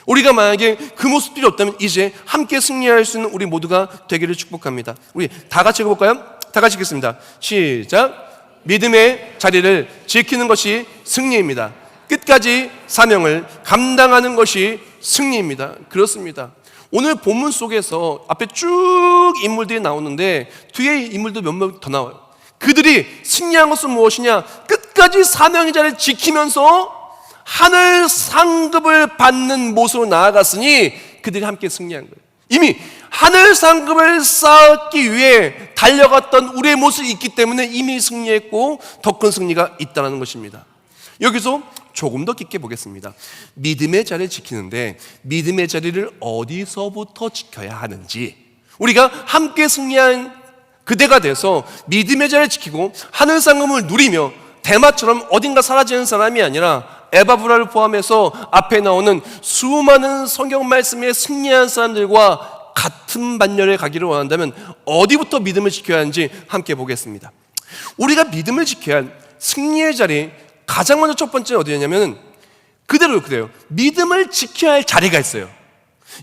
우리가 만약에 그 모습들이 없다면 이제 함께 승리할 수 있는 우리 모두가 되기를 축복합니다. 우리 다 같이 읽어볼까요? 다 같이 읽겠습니다. 시작. 믿음의 자리를 지키는 것이 승리입니다. 끝까지 사명을 감당하는 것이 승리입니다. 그렇습니다. 오늘 본문 속에서 앞에 쭉 인물들이 나오는데 뒤에 인물도 몇 명 더 나와요. 그들이 승리한 것은 무엇이냐? 끝까지 사명의 자리를 지키면서 하늘 상급을 받는 모습으로 나아갔으니 그들이 함께 승리한 거예요. 이미 하늘 상급을 쌓기 위해 달려갔던 우리의 모습이 있기 때문에 이미 승리했고 더 큰 승리가 있다는 것입니다. 여기서 조금 더 깊게 보겠습니다. 믿음의 자리를 지키는데 믿음의 자리를 어디서부터 지켜야 하는지, 우리가 함께 승리한 그대가 돼서 믿음의 자리를 지키고 하늘 상급을 누리며 대마처럼 어딘가 사라지는 사람이 아니라 에바브라를 포함해서 앞에 나오는 수많은 성경 말씀에 승리한 사람들과 같은 반열에 가기를 원한다면 어디부터 믿음을 지켜야 하는지 함께 보겠습니다. 우리가 믿음을 지켜야 할 승리의 자리, 가장 먼저 첫 번째 어디냐면 그래요. 믿음을 지켜야 할 자리가 있어요.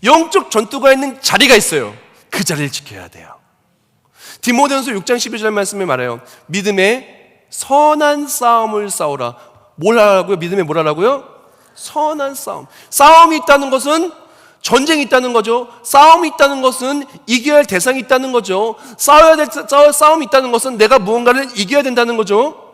영적 전투가 있는 자리가 있어요. 그 자리를 지켜야 돼요. 디모데전서 6장 12절 말씀에 말해요. 믿음의 선한 싸움을 싸우라. 뭘 하라고요? 믿음에 뭘 하라고요? 선한 싸움. 싸움이 있다는 것은 전쟁이 있다는 거죠. 싸움이 있다는 것은 이겨야 할 대상이 있다는 거죠. 싸움이 있다는 것은 내가 무언가를 이겨야 된다는 거죠.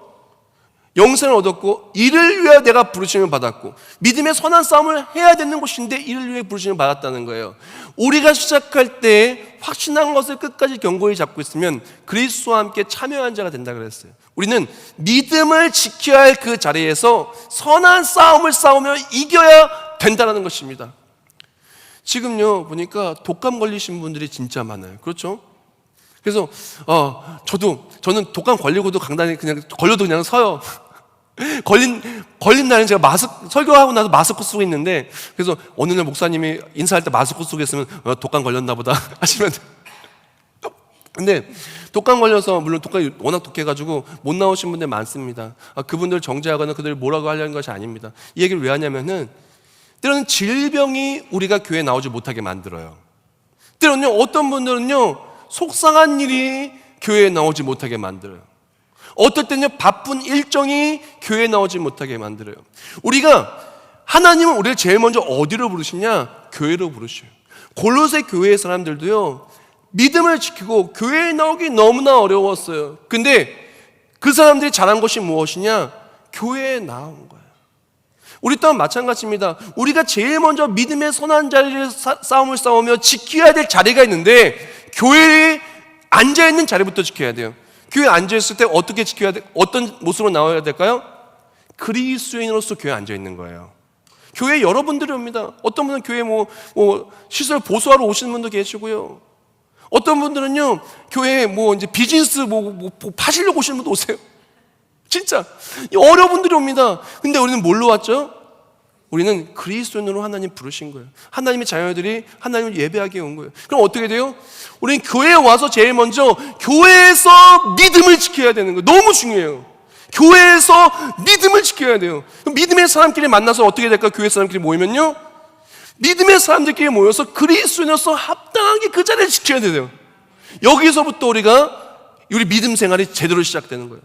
영생을 얻었고 이를 위해 내가 부르심을 받았고 믿음의 선한 싸움을 해야 되는 것인데 이를 위해 부르심을 받았다는 거예요. 우리가 시작할 때 확신한 것을 끝까지 견고히 잡고 있으면 그리스도와 함께 참여한 자가 된다 그랬어요. 우리는 믿음을 지켜야 할 그 자리에서 선한 싸움을 싸우며 이겨야 된다는 것입니다. 지금요 보니까 독감 걸리신 분들이 진짜 많아요. 그렇죠? 그래서 저는 독감 걸리고도 강단에 그냥 걸려도 그냥 서요. 걸린 날은 제가 설교하고 나서 마스크 쓰고 있는데, 그래서 어느 날 목사님이 인사할 때 마스크 쓰고 있으면 독감 걸렸나 보다 하시면 돼요. 근데 독감 걸려서, 물론 독감이 워낙 독해가지고 못 나오신 분들 많습니다. 그분들 정죄하거나 그들 뭐라고 하려는 것이 아닙니다. 이 얘기를 왜 하냐면은, 때로는 질병이 우리가 교회에 나오지 못하게 만들어요. 때로는요, 어떤 분들은요, 속상한 일이 교회에 나오지 못하게 만들어요. 어떨 때는요, 바쁜 일정이 교회에 나오지 못하게 만들어요. 하나님은 우리를 제일 먼저 어디로 부르시냐? 교회로 부르셔요. 골로새 교회 사람들도요, 믿음을 지키고 교회에 나오기 너무나 어려웠어요. 근데 그 사람들이 잘한 것이 무엇이냐? 교회에 나온 거예요. 우리 또한 마찬가지입니다. 우리가 제일 먼저 믿음의 선한 자리를 싸움을 싸우며 지켜야 될 자리가 있는데, 교회에 앉아있는 자리부터 지켜야 돼요. 교회에 앉아있을 때 어떻게 지켜야 돼? 어떤 모습으로 나와야 될까요? 그리스도인으로서 교회에 앉아있는 거예요. 교회에 여러분들이 옵니다. 어떤 분은 교회에 시설 보수하러 오시는 분도 계시고요. 어떤 분들은요, 교회에 이제 비즈니스 파시려고 오시는 분도 오세요. 진짜 어려분들이 옵니다. 근데 우리는 뭘로 왔죠? 우리는 그리스도인으로 하나님 부르신 거예요. 하나님의 자녀들이 하나님을 예배하게 온 거예요. 그럼 어떻게 돼요? 우리는 교회에 와서 제일 먼저 교회에서 믿음을 지켜야 되는 거예요. 너무 중요해요. 교회에서 믿음을 지켜야 돼요. 그럼 믿음의 사람끼리 만나서 어떻게 될까? 교회 사람끼리 모이면요, 믿음의 사람들끼리 모여서 그리스도인으로서 합당하게 그 자리를 지켜야 돼요. 여기서부터 우리 믿음 생활이 제대로 시작되는 거예요.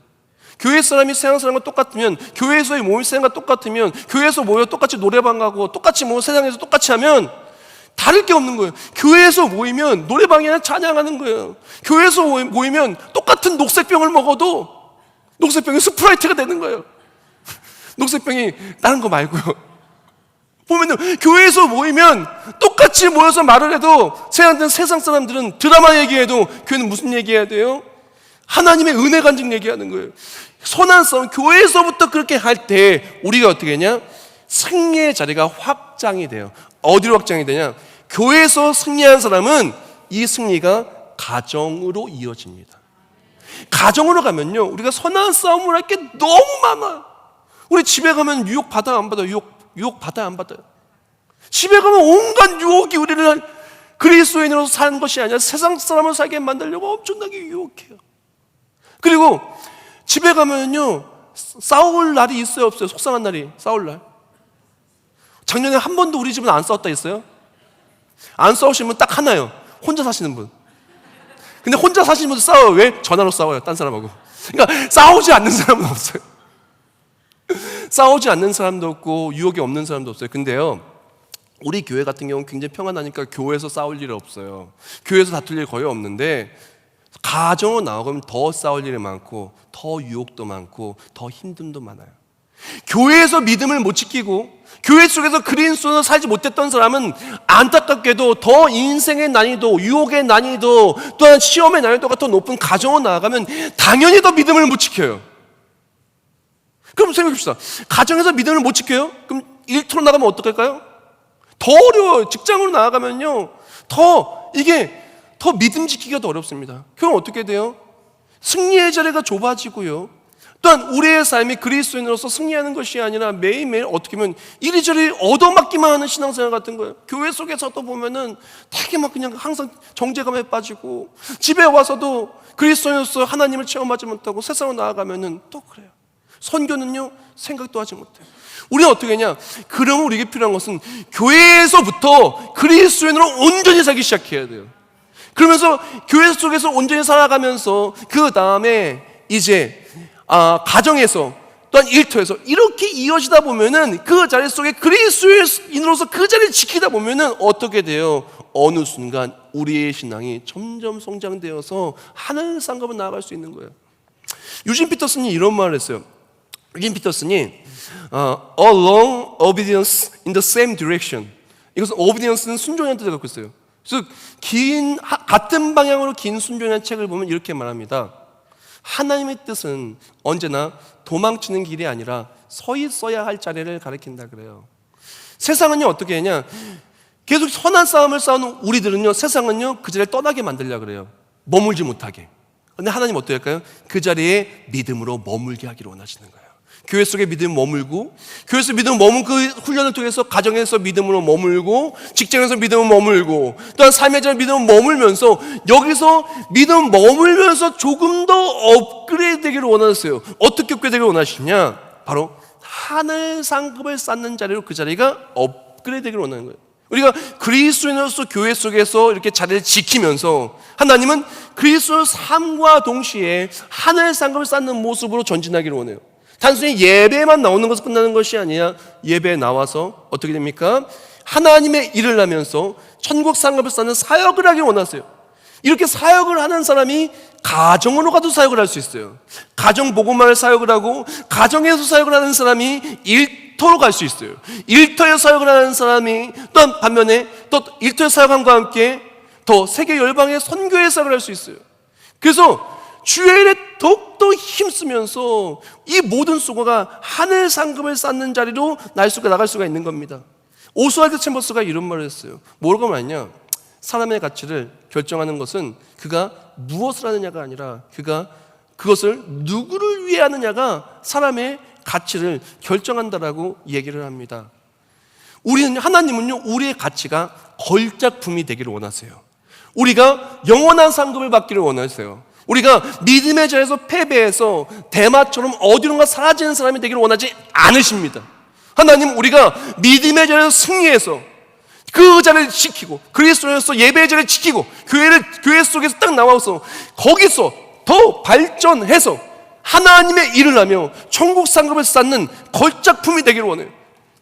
교회 사람이 세상 사람과 똑같으면, 교회에서의 모임 세상과 똑같으면, 교회에서 모여 똑같이 노래방 가고 똑같이 세상에서 똑같이 하면 다를 게 없는 거예요. 교회에서 모이면 노래방이 아니라 찬양하는 거예요. 교회에서 모이면 똑같은 녹색병을 먹어도 녹색병이 스프라이트가 되는 거예요. 녹색병이 다른 거 말고요. 보면은 교회에서 모이면 똑같이 모여서 말을 해도 세상 사람들은 드라마 얘기해도 교회는 무슨 얘기해야 돼요? 하나님의 은혜 간증 얘기하는 거예요. 선한 싸움, 교회에서부터 그렇게 할 때 우리가 어떻게 하냐? 승리의 자리가 확장이 돼요. 어디로 확장이 되냐? 교회에서 승리한 사람은 이 승리가 가정으로 이어집니다. 가정으로 가면요, 우리가 선한 싸움을 할 게 너무 많아. 우리 집에 가면 유혹 받아요, 안 받아요? 유혹 받아요, 안 받아요? 집에 가면 온갖 유혹이 우리를 그리스도인으로 사는 것이 아니라 세상 사람을 살게 만들려고 엄청나게 유혹해요. 그리고 집에 가면요, 싸울 날이 있어요, 없어요? 속상한 날이, 싸울 날. 작년에 한 번도 우리 집은 안 싸웠다 했어요? 안 싸우신 분 딱 하나요. 혼자 사시는 분. 근데 혼자 사시는 분도 싸워요. 왜? 전화로 싸워요, 딴 사람하고. 그러니까 싸우지 않는 사람은 없어요. 싸우지 않는 사람도 없고 유혹이 없는 사람도 없어요. 근데요, 우리 교회 같은 경우는 굉장히 평안하니까 교회에서 싸울 일이 없어요. 교회에서 다툴 일이 거의 없는데, 가정으로 나가면 더 싸울 일이 많고, 더 유혹도 많고, 더 힘듦도 많아요. 교회에서 믿음을 못 지키고 교회 속에서 그리스도로 살지 못했던 사람은 안타깝게도 더 인생의 난이도, 유혹의 난이도, 또한 시험의 난이도가 더 높은 가정으로 나아가면 당연히 더 믿음을 못 지켜요. 그럼 생각해봅시다. 가정에서 믿음을 못 지켜요? 그럼 일터로 나가면 어떡할까요? 더 어려워요. 직장으로 나아가면요, 더 믿음 지키기가 더 어렵습니다. 그럼 어떻게 돼요? 승리의 자리가 좁아지고요, 또한 우리의 삶이 그리스도인으로서 승리하는 것이 아니라 매일매일 어떻게 보면 이리저리 얻어맞기만 하는 신앙생활 같은 거예요. 교회 속에서도 보면은 되게 그냥 항상 정죄감에 빠지고, 집에 와서도 그리스도인으로서 하나님을 체험하지 못하고, 세상으로 나아가면은 또 그래요. 선교는요, 생각도 하지 못해요. 우리는 어떻게 하냐? 그러면 우리에게 필요한 것은 교회에서부터 그리스도인으로 온전히 살기 시작해야 돼요. 그러면서 교회 속에서 온전히 살아가면서 그 다음에 이제 가정에서, 또한 일터에서 이렇게 이어지다 보면은 그 자리 속에 그리스도인으로서 그 자리를 지키다 보면은 어떻게 돼요? 어느 순간 우리의 신앙이 점점 성장되어서 하늘 상급으로 나아갈 수 있는 거예요. 유진 피터슨이 이런 말을 했어요. 유진 피터슨이 A long obedience in the same direction. 이것은 obedience는 순종이라는 뜻을 갖고 있어요. 그래서 같은 방향으로 긴 순종이라는 책을 보면 이렇게 말합니다. 하나님의 뜻은 언제나 도망치는 길이 아니라 서 있어야 할 자리를 가리킨다 그래요. 세상은요, 어떻게 하냐? 계속 선한 싸움을 싸우는 우리들은요, 세상은요, 그 자리를 떠나게 만들려고 그래요. 머물지 못하게. 그런데 하나님 어떻게 할까요? 그 자리에 믿음으로 머물게 하기를 원하시는 거예요. 교회 속에 믿음이 머물고, 교회에서 믿음을 머문 그 훈련을 통해서 가정에서 믿음으로 머물고, 직장에서 믿음을 머물고, 또한 삶의 자리에 믿음을 머물면서, 여기서 믿음 머물면서 조금 더 업그레이드 되기를 원하셨어요. 어떻게 업그레이드 되기를 원하시냐? 바로 하늘 상급을 쌓는 자리로 그 자리가 업그레이드 되기를 원하는 거예요. 우리가 그리스도인으로서 교회 속에서 이렇게 자리를 지키면서 하나님은 그리스도의 삶과 동시에 하늘 상급을 쌓는 모습으로 전진하기를 원해요. 단순히 예배만 나오는 것으로 끝나는 것이 아니라 예배에 나와서 어떻게 됩니까? 하나님의 일을 하면서 천국 상급을 쌓는 사역을 하길 원하세요. 이렇게 사역을 하는 사람이 가정으로 가도 사역을 할 수 있어요. 가정 복음화를 사역을 하고, 가정에서 사역을 하는 사람이 일터로 갈 수 있어요. 일터에서 사역을 하는 사람이 또 반면에 또 일터에서 사역함과 함께 더 세계 열방의 선교의 사역을 할 수 있어요. 그래서 주의 일에 더욱더 힘쓰면서 이 모든 수고가 하늘 상급을 쌓는 자리로 나갈 수가 있는 겁니다. 오스왈드 챔버스가 이런 말을 했어요. 뭐라고 말했냐? 사람의 가치를 결정하는 것은 그가 무엇을 하느냐가 아니라 그것을 누구를 위해 하느냐가 사람의 가치를 결정한다라고 얘기를 합니다. 하나님은요, 우리의 가치가 걸작품이 되기를 원하세요. 우리가 영원한 상급을 받기를 원하세요. 우리가 믿음의 자리에서 패배해서 대마처럼 어디론가 사라지는 사람이 되기를 원하지 않으십니다. 하나님, 우리가 믿음의 자리에서 승리해서 그 자리를 지키고, 그리스도에서 예배의 자리를 지키고, 교회 속에서 딱 나와서 거기서 더 발전해서 하나님의 일을 하며 천국 상급을 쌓는 걸작품이 되기를 원해요.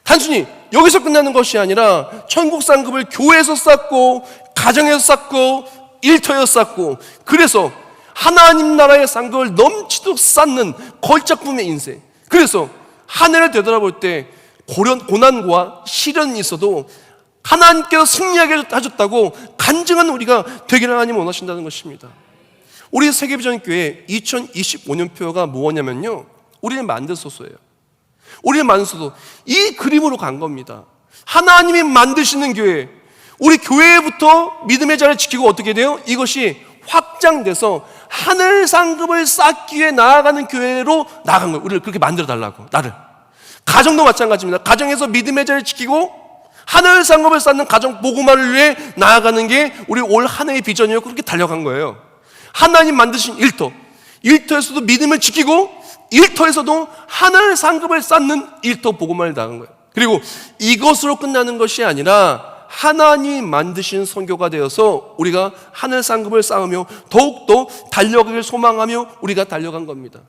단순히 여기서 끝나는 것이 아니라 천국 상급을 교회에서 쌓고, 가정에서 쌓고, 일터에서 쌓고, 그래서 하나님 나라의 상급을 넘치도록 쌓는 걸작품의 인생. 그래서 하늘을 되돌아볼 때 고난과 시련이 있어도 하나님께서 승리하게 하셨다고 간증하는 우리가 되기를 하나님 원하신다는 것입니다. 우리 세계비전교회 2025년표가 무엇냐면요, 우리는 만드소서예요. 우리는 만드소서, 이 그림으로 간 겁니다. 하나님이 만드시는 교회, 우리 교회부터 믿음의 자리를 지키고 어떻게 돼요? 이것이 확장돼서 하늘 상급을 쌓기 위해 나아가는 교회로 나아간 거예요. 우리를 그렇게 만들어 달라고, 나를. 가정도 마찬가지입니다. 가정에서 믿음의 자리를 지키고 하늘 상급을 쌓는 가정 복음화를 위해 나아가는 게 우리 올 한 해의 비전이었고, 그렇게 달려간 거예요. 하나님 만드신 일터에서도 믿음을 지키고, 일터에서도 하늘 상급을 쌓는 일터 복음화를 나아간 거예요. 그리고 이것으로 끝나는 것이 아니라 하나님 만드신 선교가 되어서 우리가 하늘 상급을 쌓으며 더욱더 달려가길 소망하며 우리가 달려간 겁니다.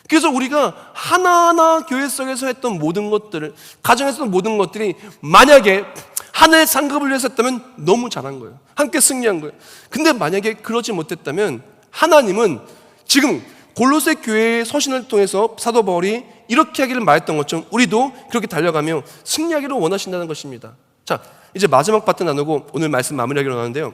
그래서 우리가 하나하나 교회 속에서 했던 모든 것들을, 가정에서 했던 모든 것들이 만약에 하늘 상급을 위해서 했다면 너무 잘한 거예요. 함께 승리한 거예요. 근데 만약에 그러지 못했다면 하나님은 지금 골로새 교회의 서신을 통해서 사도 바울이 이렇게 하기를 말했던 것처럼 우리도 그렇게 달려가며 승리하기를 원하신다는 것입니다. 자, 이제 마지막 파트 나누고 오늘 말씀 마무리하기로 하는데요.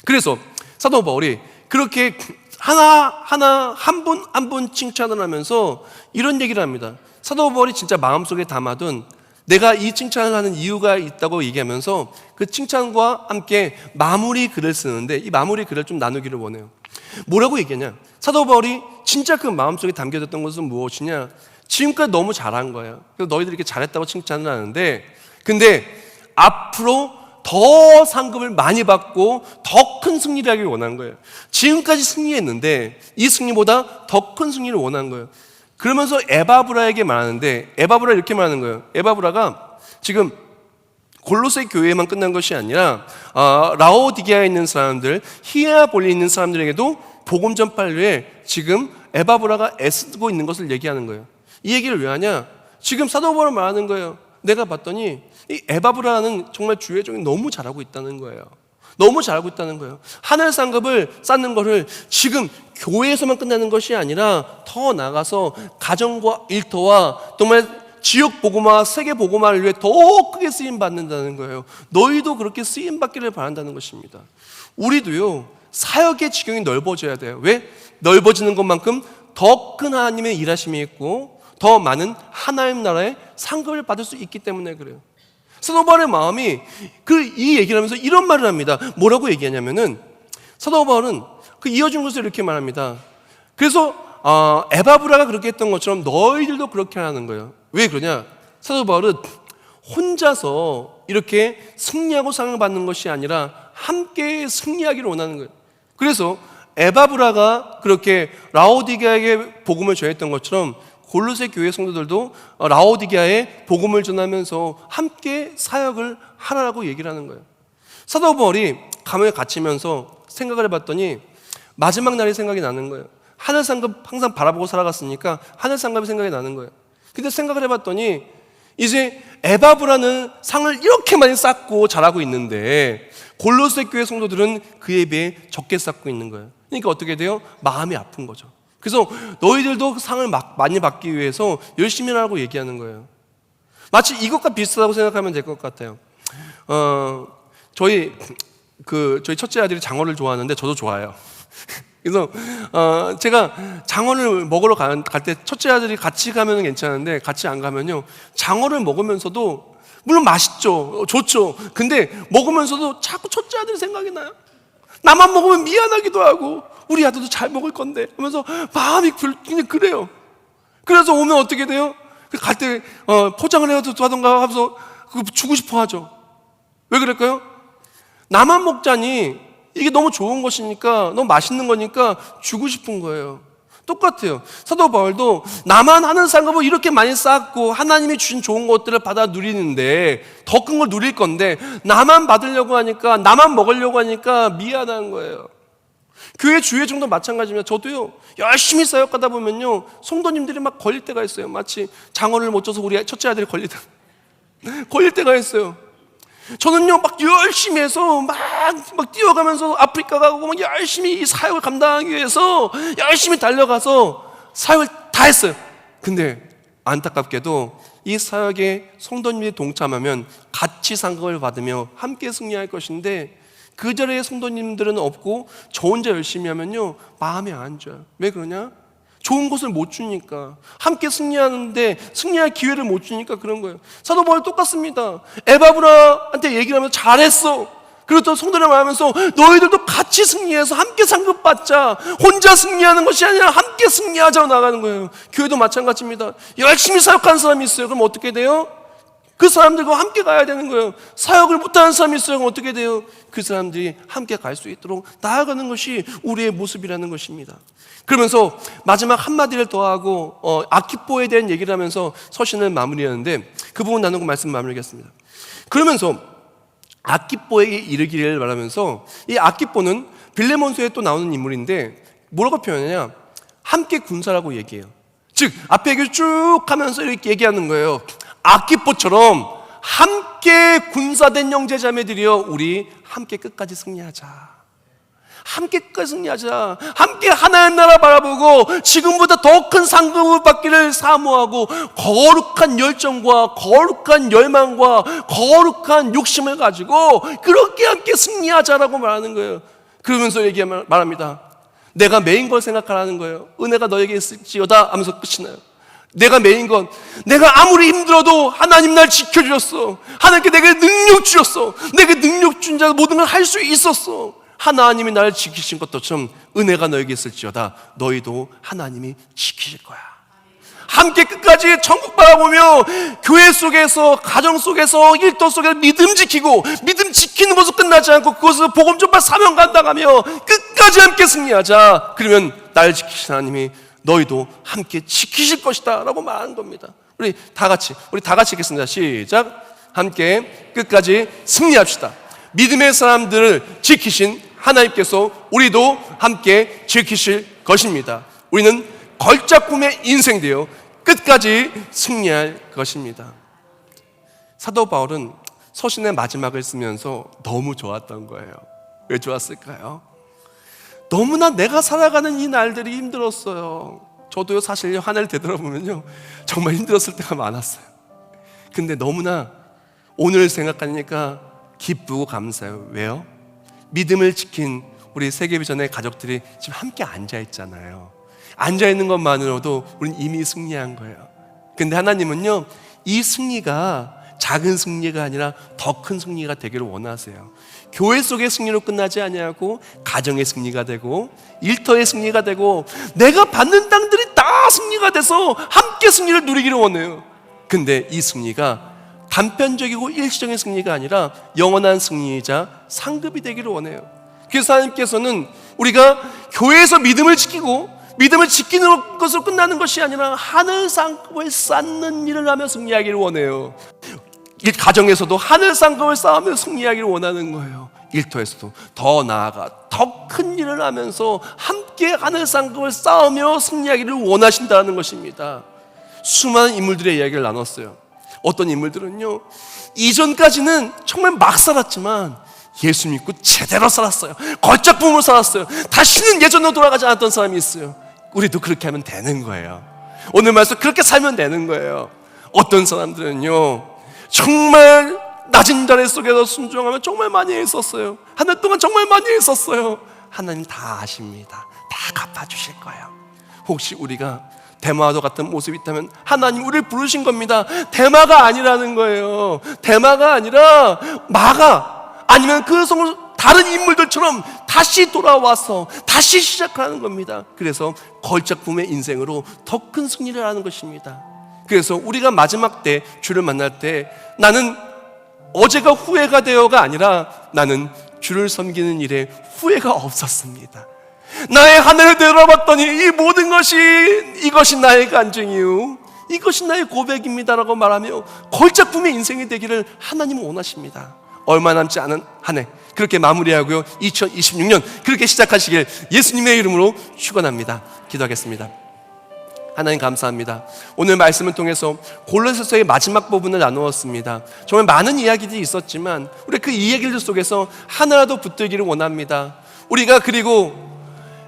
그래서 사도 바울이 그렇게 하나하나 한 분 한 분 칭찬을 하면서 이런 얘기를 합니다. 사도 바울이 진짜 마음속에 담아둔, 내가 이 칭찬을 하는 이유가 있다고 얘기하면서 그 칭찬과 함께 마무리 글을 쓰는데, 이 마무리 글을 좀 나누기를 원해요. 뭐라고 얘기하냐? 사도 바울이 진짜 그 마음속에 담겨졌던 것은 무엇이냐? 지금까지 너무 잘한 거예요. 그래서 너희들이 이렇게 잘했다고 칭찬을 하는데, 근데 앞으로 더 상급을 많이 받고 더 큰 승리를 하길 원한 거예요. 지금까지 승리했는데 이 승리보다 더 큰 승리를 원한 거예요. 그러면서 에바브라에게 말하는데, 에바브라 이렇게 말하는 거예요. 에바브라가 지금 골로새 교회에만 끝난 것이 아니라 라오디게아에 있는 사람들, 히에라볼리에 있는 사람들에게도 복음 전파를 위해 지금 에바브라가 애쓰고 있는 것을 얘기하는 거예요. 이 얘기를 왜 하냐? 지금 사도 바울은 말하는 거예요. 내가 봤더니 이 에바브라는 정말 주의 종이 너무 잘하고 있다는 거예요. 너무 잘하고 있다는 거예요. 하늘 상급을 쌓는 것을 지금 교회에서만 끝나는 것이 아니라 더 나아가서 가정과 일터와 정말 지역 복음화, 세계 복음화를 위해 더 크게 쓰임 받는다는 거예요. 너희도 그렇게 쓰임 받기를 바란다는 것입니다. 우리도요, 사역의 지경이 넓어져야 돼요. 왜? 넓어지는 것만큼 더 큰 하나님의 일하심이 있고 더 많은 하나님 나라의 상급을 받을 수 있기 때문에 그래요. 사도 바울의 마음이 이 얘기를 하면서 이런 말을 합니다. 뭐라고 얘기하냐면은 사도 바울은 그 이어진 것을 이렇게 말합니다. 그래서 에바브라가 그렇게 했던 것처럼 너희들도 그렇게 하는 거예요. 왜 그러냐? 사도 바울은 혼자서 이렇게 승리하고 상을 받는 것이 아니라 함께 승리하기를 원하는 거예요. 그래서 에바브라가 그렇게 라오디게아에게 복음을 전했던 것처럼 골로새 교회 성도들도 라오디게아에 복음을 전하면서 함께 사역을 하라고 얘기를 하는 거예요. 사도 바울이 감옥에 갇히면서 생각을 해봤더니 마지막 날이 생각이 나는 거예요. 하늘 상급 항상 바라보고 살아갔으니까 하늘 상급이 생각이 나는 거예요. 근데 생각을 해봤더니 이제 에바브라는 상을 이렇게 많이 쌓고 잘하고 있는데 골로새 교회 성도들은 그에 비해 적게 쌓고 있는 거예요. 그러니까 어떻게 돼요? 마음이 아픈 거죠. 그래서 너희들도 상을 많이 받기 위해서 열심히 하라고 얘기하는 거예요. 마치 이것과 비슷하다고 생각하면 될 것 같아요. 저희 첫째 아들이 장어를 좋아하는데 저도 좋아해요. 그래서 제가 장어를 먹으러 갈 때 첫째 아들이 같이 가면 괜찮은데 같이 안 가면요, 장어를 먹으면서도 물론 맛있죠, 좋죠. 근데 먹으면서도 자꾸 첫째 아들이 생각이 나요. 나만 먹으면 미안하기도 하고 우리 아들도 잘 먹을 건데 하면서 마음이 그냥 그래요. 그래서 오면 어떻게 돼요? 갈 때 포장을 하던가 하면서 그거 주고 싶어 하죠. 왜 그럴까요? 나만 먹자니 이게 너무 좋은 것이니까, 너무 맛있는 거니까 주고 싶은 거예요. 똑같아요. 사도 바울도 나만 하는 상급을 이렇게 많이 쌓고 하나님이 주신 좋은 것들을 받아 누리는데 더 큰 걸 누릴 건데 나만 받으려고 하니까, 나만 먹으려고 하니까 미안한 거예요. 교회 주의 정도 마찬가지입니다. 저도요, 열심히 사역하다 보면요, 성도님들이 막 걸릴 때가 있어요. 마치 장어를 못 줘서 우리 첫째 아들이 걸릴 때가 있어요. 저는요, 막 열심히 해서 막 뛰어가면서 아프리카 가고 막 열심히 이 사역을 감당하기 위해서 열심히 달려가서 사역을 다 했어요. 근데 안타깝게도 이 사역에 성도님들이 동참하면 같이 상급을 받으며 함께 승리할 것인데 그 자리에 성도님들은 없고 저 혼자 열심히 하면요, 마음이 안 좋아요. 왜 그러냐? 좋은 것을 못 주니까. 함께 승리하는데 승리할 기회를 못 주니까 그런 거예요. 사도 바울 똑같습니다. 에바브라한테 얘기를 하면서 잘했어. 그리고 또 성도를 말하면서 너희들도 같이 승리해서 함께 상급 받자. 혼자 승리하는 것이 아니라 함께 승리하자고 나가는 거예요. 교회도 마찬가지입니다. 열심히 사역하는 사람이 있어요. 그럼 어떻게 돼요? 그 사람들과 함께 가야 되는 거예요. 사역을 못하는 사람이 있어요. 그럼 어떻게 돼요? 그 사람들이 함께 갈 수 있도록 나아가는 것이 우리의 모습이라는 것입니다. 그러면서 마지막 한마디를 더하고 아키뽀에 대한 얘기를 하면서 서신을 마무리하는데 그 부분 나누고 말씀 마무리하겠습니다. 그러면서 아키뽀에게 이르기를 말하면서, 이 아키뽀는 빌레몬서에 또 나오는 인물인데 뭐라고 표현하냐? 함께 군사라고 얘기해요. 즉 앞에 얘기를 쭉 하면서 이렇게 얘기하는 거예요. 아키뽀처럼 함께 군사된 형제자매들이여, 우리 함께 끝까지 승리하자. 함께 끝까지 승리하자. 함께 하나님 나라 바라보고 지금보다 더 큰 상급을 받기를 사모하고 거룩한 열정과 거룩한 열망과 거룩한 욕심을 가지고 그렇게 함께 승리하자라고 말하는 거예요. 그러면서 말합니다. 내가 메인 걸 생각하라는 거예요. 은혜가 너에게 있을지어다 하면서 끝이 나요. 내가 메인 건, 내가 아무리 힘들어도 하나님 날 지켜주셨어. 하나님께 내게 능력 주셨어. 내게 능력 준 자 모든 걸 할 수 있었어. 하나님이 나를 지키신 것처럼 은혜가 너에게 있을지어다 너희도 하나님이 지키실 거야. 함께 끝까지 천국 바라보며 교회 속에서, 가정 속에서, 일도 속에서 믿음 지키고, 믿음 지키는 것으로 끝나지 않고 그것을 복음 전파 사명 감당하며 끝까지 함께 승리하자. 그러면 나를 지키신 하나님이 너희도 함께 지키실 것이다 라고 말하는 겁니다. 우리 다 같이 읽겠습니다. 시작. 함께 끝까지 승리합시다. 믿음의 사람들을 지키신 하나님께서 우리도 함께 지키실 것입니다. 우리는 걸작품의 인생되어 끝까지 승리할 것입니다. 사도 바울은 서신의 마지막을 쓰면서 너무 좋았던 거예요. 왜 좋았을까요? 너무나 내가 살아가는 이 날들이 힘들었어요. 저도요, 사실 한 해를 되돌아보면요, 정말 힘들었을 때가 많았어요. 근데 너무나 오늘 생각하니까 기쁘고 감사해요. 왜요? 믿음을 지킨 우리 세계비전의 가족들이 지금 함께 앉아있잖아요. 앉아있는 것만으로도 우리는 이미 승리한 거예요. 근데 하나님은요, 이 승리가 작은 승리가 아니라 더 큰 승리가 되기를 원하세요. 교회 속의 승리로 끝나지 아니하고 가정의 승리가 되고 일터의 승리가 되고 내가 받는 땅들이 다 승리가 돼서 함께 승리를 누리기를 원해요. 근데 이 승리가 단편적이고 일시적인 승리가 아니라 영원한 승리이자 상급이 되기를 원해요. 그래서 하나님께서는 우리가 교회에서 믿음을 지키고 믿음을 지키는 것으로 끝나는 것이 아니라 하늘 상급을 쌓는 일을 하며 승리하기를 원해요. 가정에서도 하늘 상급을 쌓으며 승리하기를 원하는 거예요. 일터에서도 더 나아가 더 큰 일을 하면서 함께 하늘 상급을 쌓으며 승리하기를 원하신다는 것입니다. 수많은 인물들의 이야기를 나눴어요. 어떤 인물들은요, 이전까지는 정말 막 살았지만 예수 믿고 제대로 살았어요. 걸작품으로 살았어요. 다시는 예전으로 돌아가지 않았던 사람이 있어요. 우리도 그렇게 하면 되는 거예요. 오늘 말씀 그렇게 살면 되는 거예요. 어떤 사람들은요, 정말 낮은 자리 속에서 순종하면 정말 많이 했었어요. 한 달 동안 정말 많이 했었어요. 하나님 다 아십니다. 다 갚아주실 거예요. 혹시 우리가 대마와 같은 모습이 있다면 하나님 우리를 부르신 겁니다. 대마가 아니라는 거예요. 대마가 아니라 마가 아니면 그 성을 다른 인물들처럼 다시 돌아와서 다시 시작하는 겁니다. 그래서 걸작품의 인생으로 더 큰 승리를 하는 것입니다. 그래서 우리가 마지막 때 주를 만날 때 나는 어제가 후회가 되어가 아니라 나는 주를 섬기는 일에 후회가 없었습니다. 나의 하늘을 내려봤더니 이 모든 것이 이것이 나의 간증이요 이것이 나의 고백입니다라고 말하며 걸작품의 인생이 되기를 하나님은 원하십니다. 얼마 남지 않은 한 해 그렇게 마무리하고요, 2026년 그렇게 시작하시길 예수님의 이름으로 축원합니다. 기도하겠습니다. 하나님 감사합니다. 오늘 말씀을 통해서 골로새서의 마지막 부분을 나누었습니다. 정말 많은 이야기들이 있었지만 우리 그 이야기들 속에서 하나라도 붙들기를 원합니다. 우리가 그리고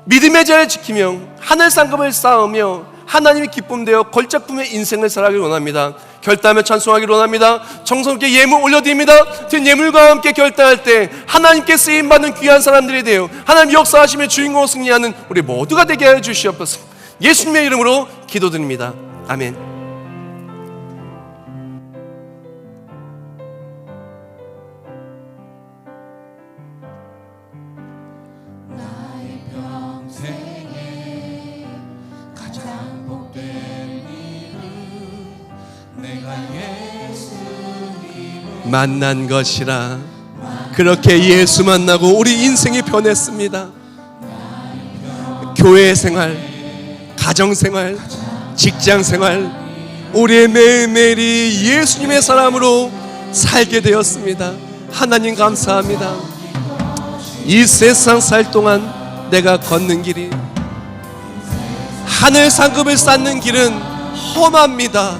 믿음의 자를 지키며 하늘 상급을 쌓으며 하나님의 기쁨 되어 걸작품의 인생을 살아가길 원합니다. 결단하며 찬송하기를 원합니다. 정성롭게 예물 올려드립니다. 든 예물과 함께 결단할 때 하나님께 쓰임받는 귀한 사람들이 되어 하나님 역사하시며 주인공으로 승리하는 우리 모두가 되게 하여 주시옵소서. 예수님의 이름으로 기도드립니다. 아멘. 나의 평생에 가장 복된 일은 내가 예수님을 만난 것이라. 그렇게 예수 만나고 우리 인생이 변했습니다. 교회 생활, 가정생활, 직장생활, 우리의 매일매일이 예수님의 사람으로 살게 되었습니다. 하나님 감사합니다. 이 세상 살 동안 내가 걷는 길이 하늘 상급을 쌓는 길은 험합니다.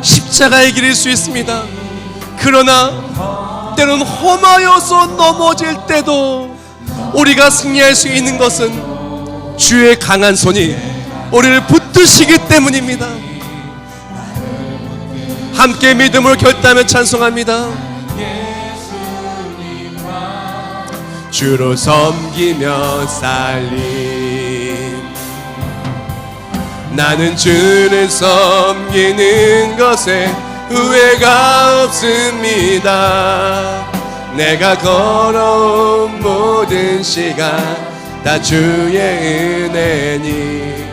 십자가의 길일 수 있습니다. 그러나 때론 험하여서 넘어질 때도 우리가 승리할 수 있는 것은 주의 강한 손이 우리를 붙드시기 때문입니다. 함께 믿음으로 결단하며 찬송합니다. 주로 섬기며 살림. 나는 주를 섬기는 것에 후회가 없습니다. 내가 걸어온 모든 시간 다 주의 은혜니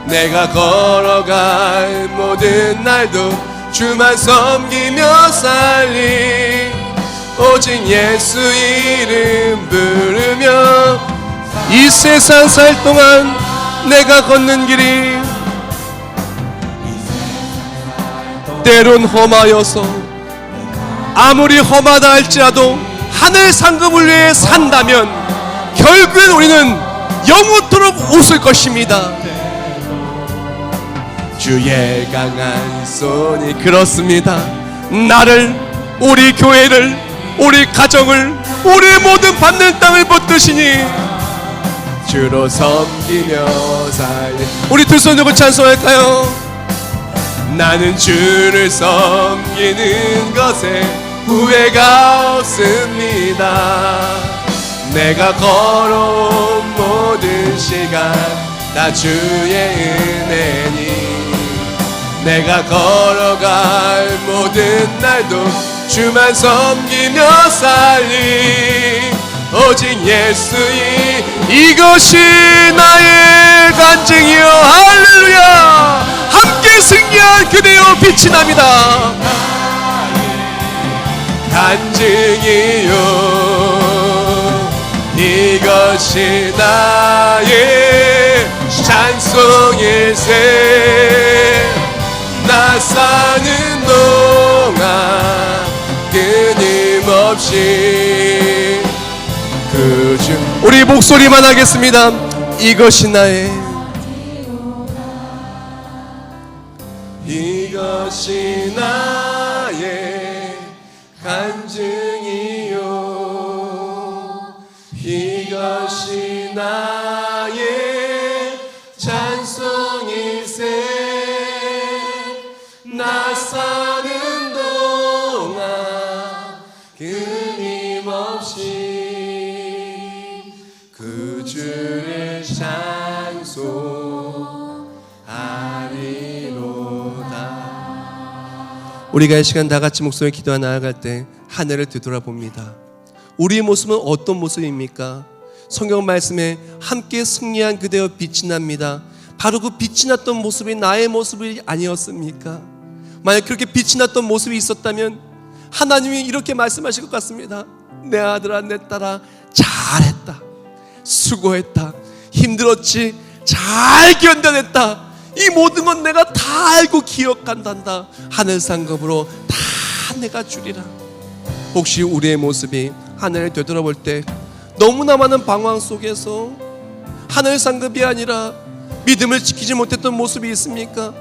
내가 걸어갈 모든 날도 주만 섬기며 살리 오직 예수 이름 부르며 이 세상 살 동안 내가 걷는 길이 때론 험하여서 아무리 험하다 할지라도 하늘 상급을 위해 산다면 결국엔 우리는 영원토록 웃을 것입니다. 주의 강한 손이 그렇습니다. 나를, 우리 교회를, 우리 가정을, 우리 모든 받는 땅을 붙드시니 주로 섬기며 살리. 우리 두 손 들고 찬송할까요? 나는 주를 섬기는 것에 후회가 없습니다. 내가 걸어온 모든 시간 다 주의 은혜니 내가 걸어갈 모든 모든 날도 주만 섬기며 살리 오직 예수이 이것이 나의 간증이요. 할렐루야. 함께 승리한 그대여 빛이 납니다. 간증이요 이것이 나의 찬송일세 나 사는 동안 끊임없이 우리 목소리만 하겠습니다. 이것이 나의 이것이 나의 간증이요 이것이 나의 찬송일세 나 사는 동안 끊임없이 그 주를 찬송하리로다. 우리가 이 시간 다 같이 목소리 기도하 나아갈 때 하늘을 되돌아봅니다. 우리의 모습은 어떤 모습입니까? 성경 말씀에 함께 승리한 그대여 빛이 납니다. 바로 그 빛이 났던 모습이 나의 모습이 아니었습니까? 만약 그렇게 빛이 났던 모습이 있었다면 하나님이 이렇게 말씀하실 것 같습니다. 내 아들아 내 딸아 잘했다, 수고했다, 힘들었지, 잘 견뎌냈다, 이 모든 건 내가 다 알고 기억한단다. 하늘 상급으로 다 내가 주리라. 혹시 우리의 모습이 하늘을 되돌아볼 때 너무나 많은 방황 속에서 하늘 상급이 아니라 믿음을 지키지 못했던 모습이 있습니까?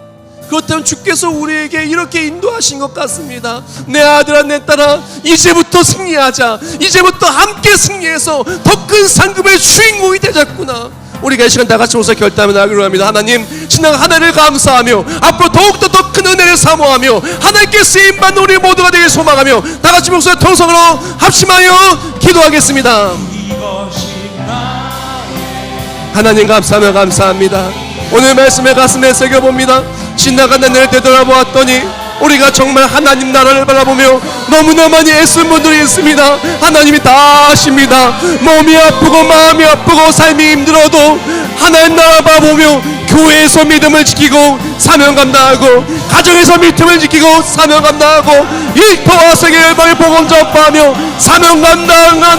그렇다면 주께서 우리에게 이렇게 인도하신 것 같습니다. 내 아들아 내 딸아 이제부터 승리하자. 이제부터 함께 승리해서 더 큰 상급의 주인공이 되자꾸나. 우리가 이 시간 다 같이 모여서 결단하기로 합니다. 하나님 신앙 하나를 감사하며 앞으로 더욱더 더 큰 은혜를 사모하며 하나님께 쓰임받는 우리 모두가 되길 소망하며 다 같이 목소리 통성으로 합심하여 기도하겠습니다. 하나님 감사하며 감사합니다. 오늘 말씀에 가슴에 새겨봅니다. 지나간 날을 되돌아보았더니 우리가 정말 하나님 나라를 바라보며 너무나 많이 애쓴 분들이 있습니다. 하나님이 다 아십니다. 몸이 아프고 마음이 아프고 삶이 힘들어도 하나님 나라 바라보며 교회에서 믿음을 지키고 사명 감당하고 가정에서 믿음을 지키고 사명 감당하고 일터와 세계 열방의 복음 전파하며 사명 감당한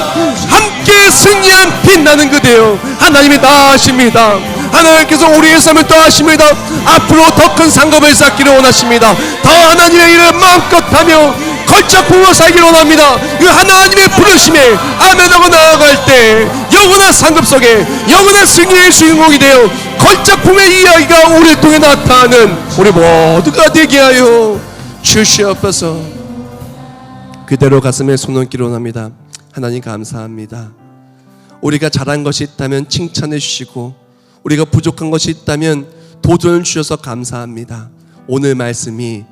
함께 승리한 빛나는 그대여 하나님이 다 아십니다. 하나님께서 우리의 삶을 더 하십니다. 앞으로 더 큰 상급을 쌓기를 원하십니다. 더 하나님의 일을 마음껏 하며 걸작 부어 살기를 원합니다. 그 하나님의 부르심에 아멘하고 나아갈 때 영원한 상급 속에 영원한 승리의 주인공이 되어 걸작품의 이야기가 우리를 통해 나타나는 우리 모두가 되게 하여 주시옵소서. 그대로 가슴에 손 얹기를 원합니다. 하나님 감사합니다. 우리가 잘한 것이 있다면 칭찬해 주시고 우리가 부족한 것이 있다면 도전을 주셔서 감사합니다. 오늘 말씀이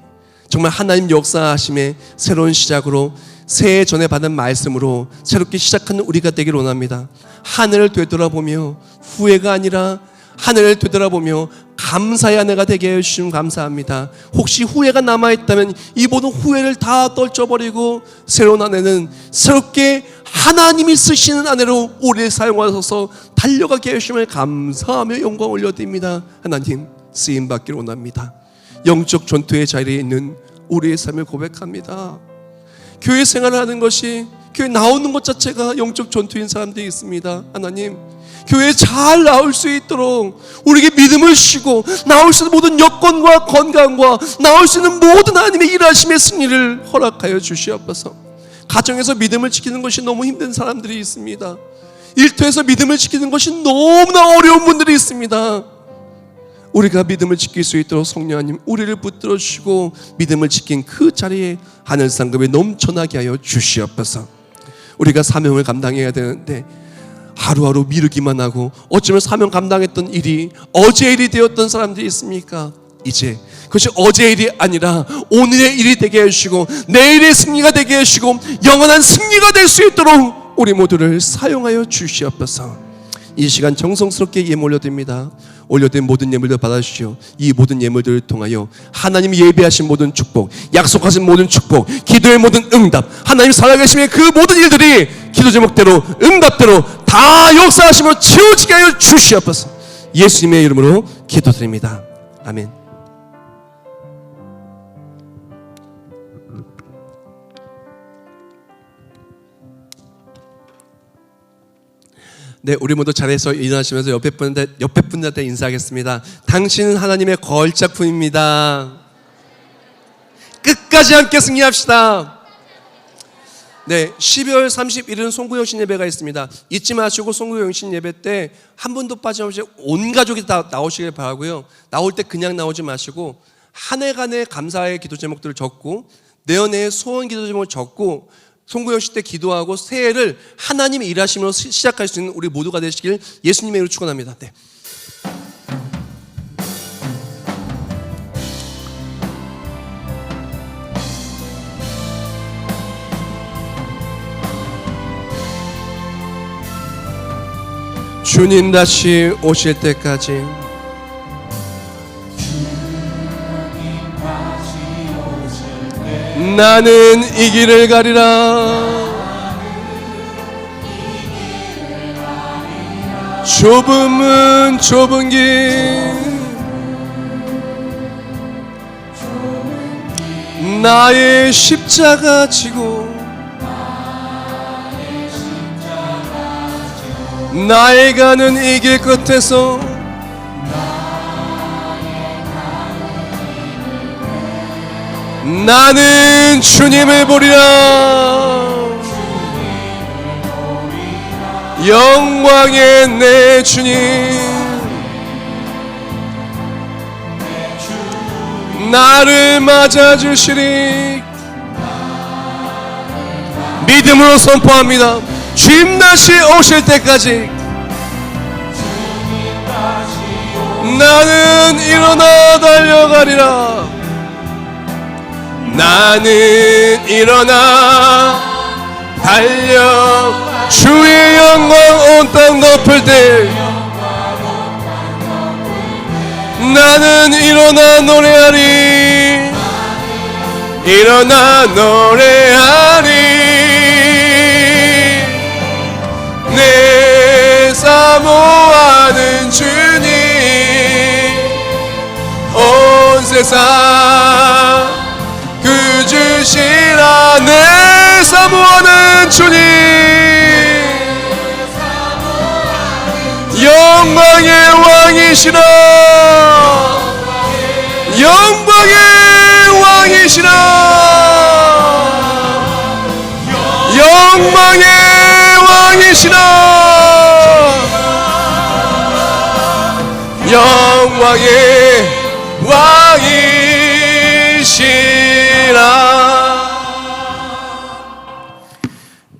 정말 하나님 역사하심의 새로운 시작으로 새해 전에 받은 말씀으로 새롭게 시작하는 우리가 되기를 원합니다. 하늘을 되돌아보며 후회가 아니라 하늘을 되돌아보며 감사의 한 해가 되게 해주시면 감사합니다. 혹시 후회가 남아있다면 이 모든 후회를 다 떨쳐버리고 새로운 한 해는 새롭게 하나님이 쓰시는 한 해로 우리를 사용하셔서 달려가게 해주심을 감사하며 영광 올려드립니다. 하나님 쓰임받기를 원합니다. 영적 전투의 자리에 있는 우리의 삶을 고백합니다. 교회 생활을 하는 것이 교회 나오는 것 자체가 영적 전투인 사람들이 있습니다. 하나님 교회에 잘 나올 수 있도록 우리에게 믿음을 주시고 나올 수 있는 모든 여건과 건강과 나올 수 있는 모든 하나님의 일하심의 승리를 허락하여 주시옵소서. 가정에서 믿음을 지키는 것이 너무 힘든 사람들이 있습니다. 일터에서 믿음을 지키는 것이 너무나 어려운 분들이 있습니다. 우리가 믿음을 지킬 수 있도록 성령 하나님 우리를 붙들어 주시고 믿음을 지킨 그 자리에 하늘 상급에 넘쳐나게 하여 주시옵소서. 우리가 사명을 감당해야 되는데 하루하루 미루기만 하고 어쩌면 사명 감당했던 일이 어제 일이 되었던 사람들이 있습니까? 이제 그것이 어제 일이 아니라 오늘의 일이 되게 해주시고 내일의 승리가 되게 해주시고 영원한 승리가 될 수 있도록 우리 모두를 사용하여 주시옵소서. 이 시간 정성스럽게 예물 올려드립니다. 올려드린 모든 예물들 받아주시오. 이 모든 예물들을 통하여 하나님이 예비하신 모든 축복, 약속하신 모든 축복, 기도의 모든 응답, 하나님 살아계심의 그 모든 일들이 기도 제목대로 응답대로 다 역사하시며 채워지게 하여 주시옵소서. 예수님의 이름으로 기도드립니다. 아멘. 네, 우리 모두 자리에서 일어나시면서 옆에 분들한테 인사하겠습니다. 당신은 하나님의 걸작품입니다. 끝까지 함께 승리합시다. 네, 12월 31일은 송구영신 예배가 있습니다. 잊지 마시고 송구영신 예배 때 한 분도 빠짐없이 온 가족이 다 나오시길 바라고요. 나올 때 그냥 나오지 마시고 한 해간의 감사의 기도 제목들을 적고 내년의 소원 기도 제목을 적고 송구영신 때 기도하고 새해를 하나님의 일하심으로 시작할 수 있는 우리 모두가 되시길 예수님의 이름으로 축원합니다. 네. 주님 다시 오실 때까지 나는 이 길을 가리라. 좁음은 좁은 길 나의 십자가 지고 나의 가는 이 길 끝에서 나는 주님을 보리라. 영광의 내 주님 나를 맞아주시리. 믿음으로 선포합니다. 주님 다시 오실 때까지 나는 일어나 달려가리라. 나는 일어나 달려 주의 영광 온 땅 덮을 때 나는 일어나 노래하리. 일어나 노래하리. 내 사모하는 주님 온 세상 그 주시라. 내 사모하는 주님 영광의 왕이시라. 영광의 왕이시라. 영광의 왕이시라. 영광의 왕이시라.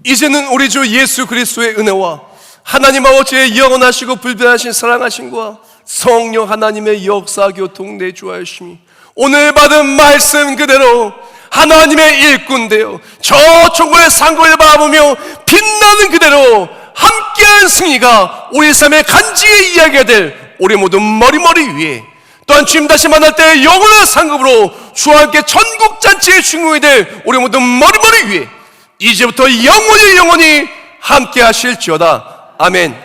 이제는 우리 주 예수 그리스도의 은혜와 하나님 아버지의 영원하시고 불변하신 사랑하심과 성령 하나님의 역사 교통 내주하심이 오늘 받은 말씀 그대로 하나님의 일꾼 되어 저 천국의 상급을 바라보며 빛나는 그대로 함께한 승리가 우리 삶의 간증의 이야기가 될 우리 모두 머리머리 위에, 또한 주님 다시 만날 때 영원한 상급으로 주와 함께 천국잔치의 주인공이 될 우리 모두 머리머리 위에 이제부터 영원히 함께 하실지어다. 아멘.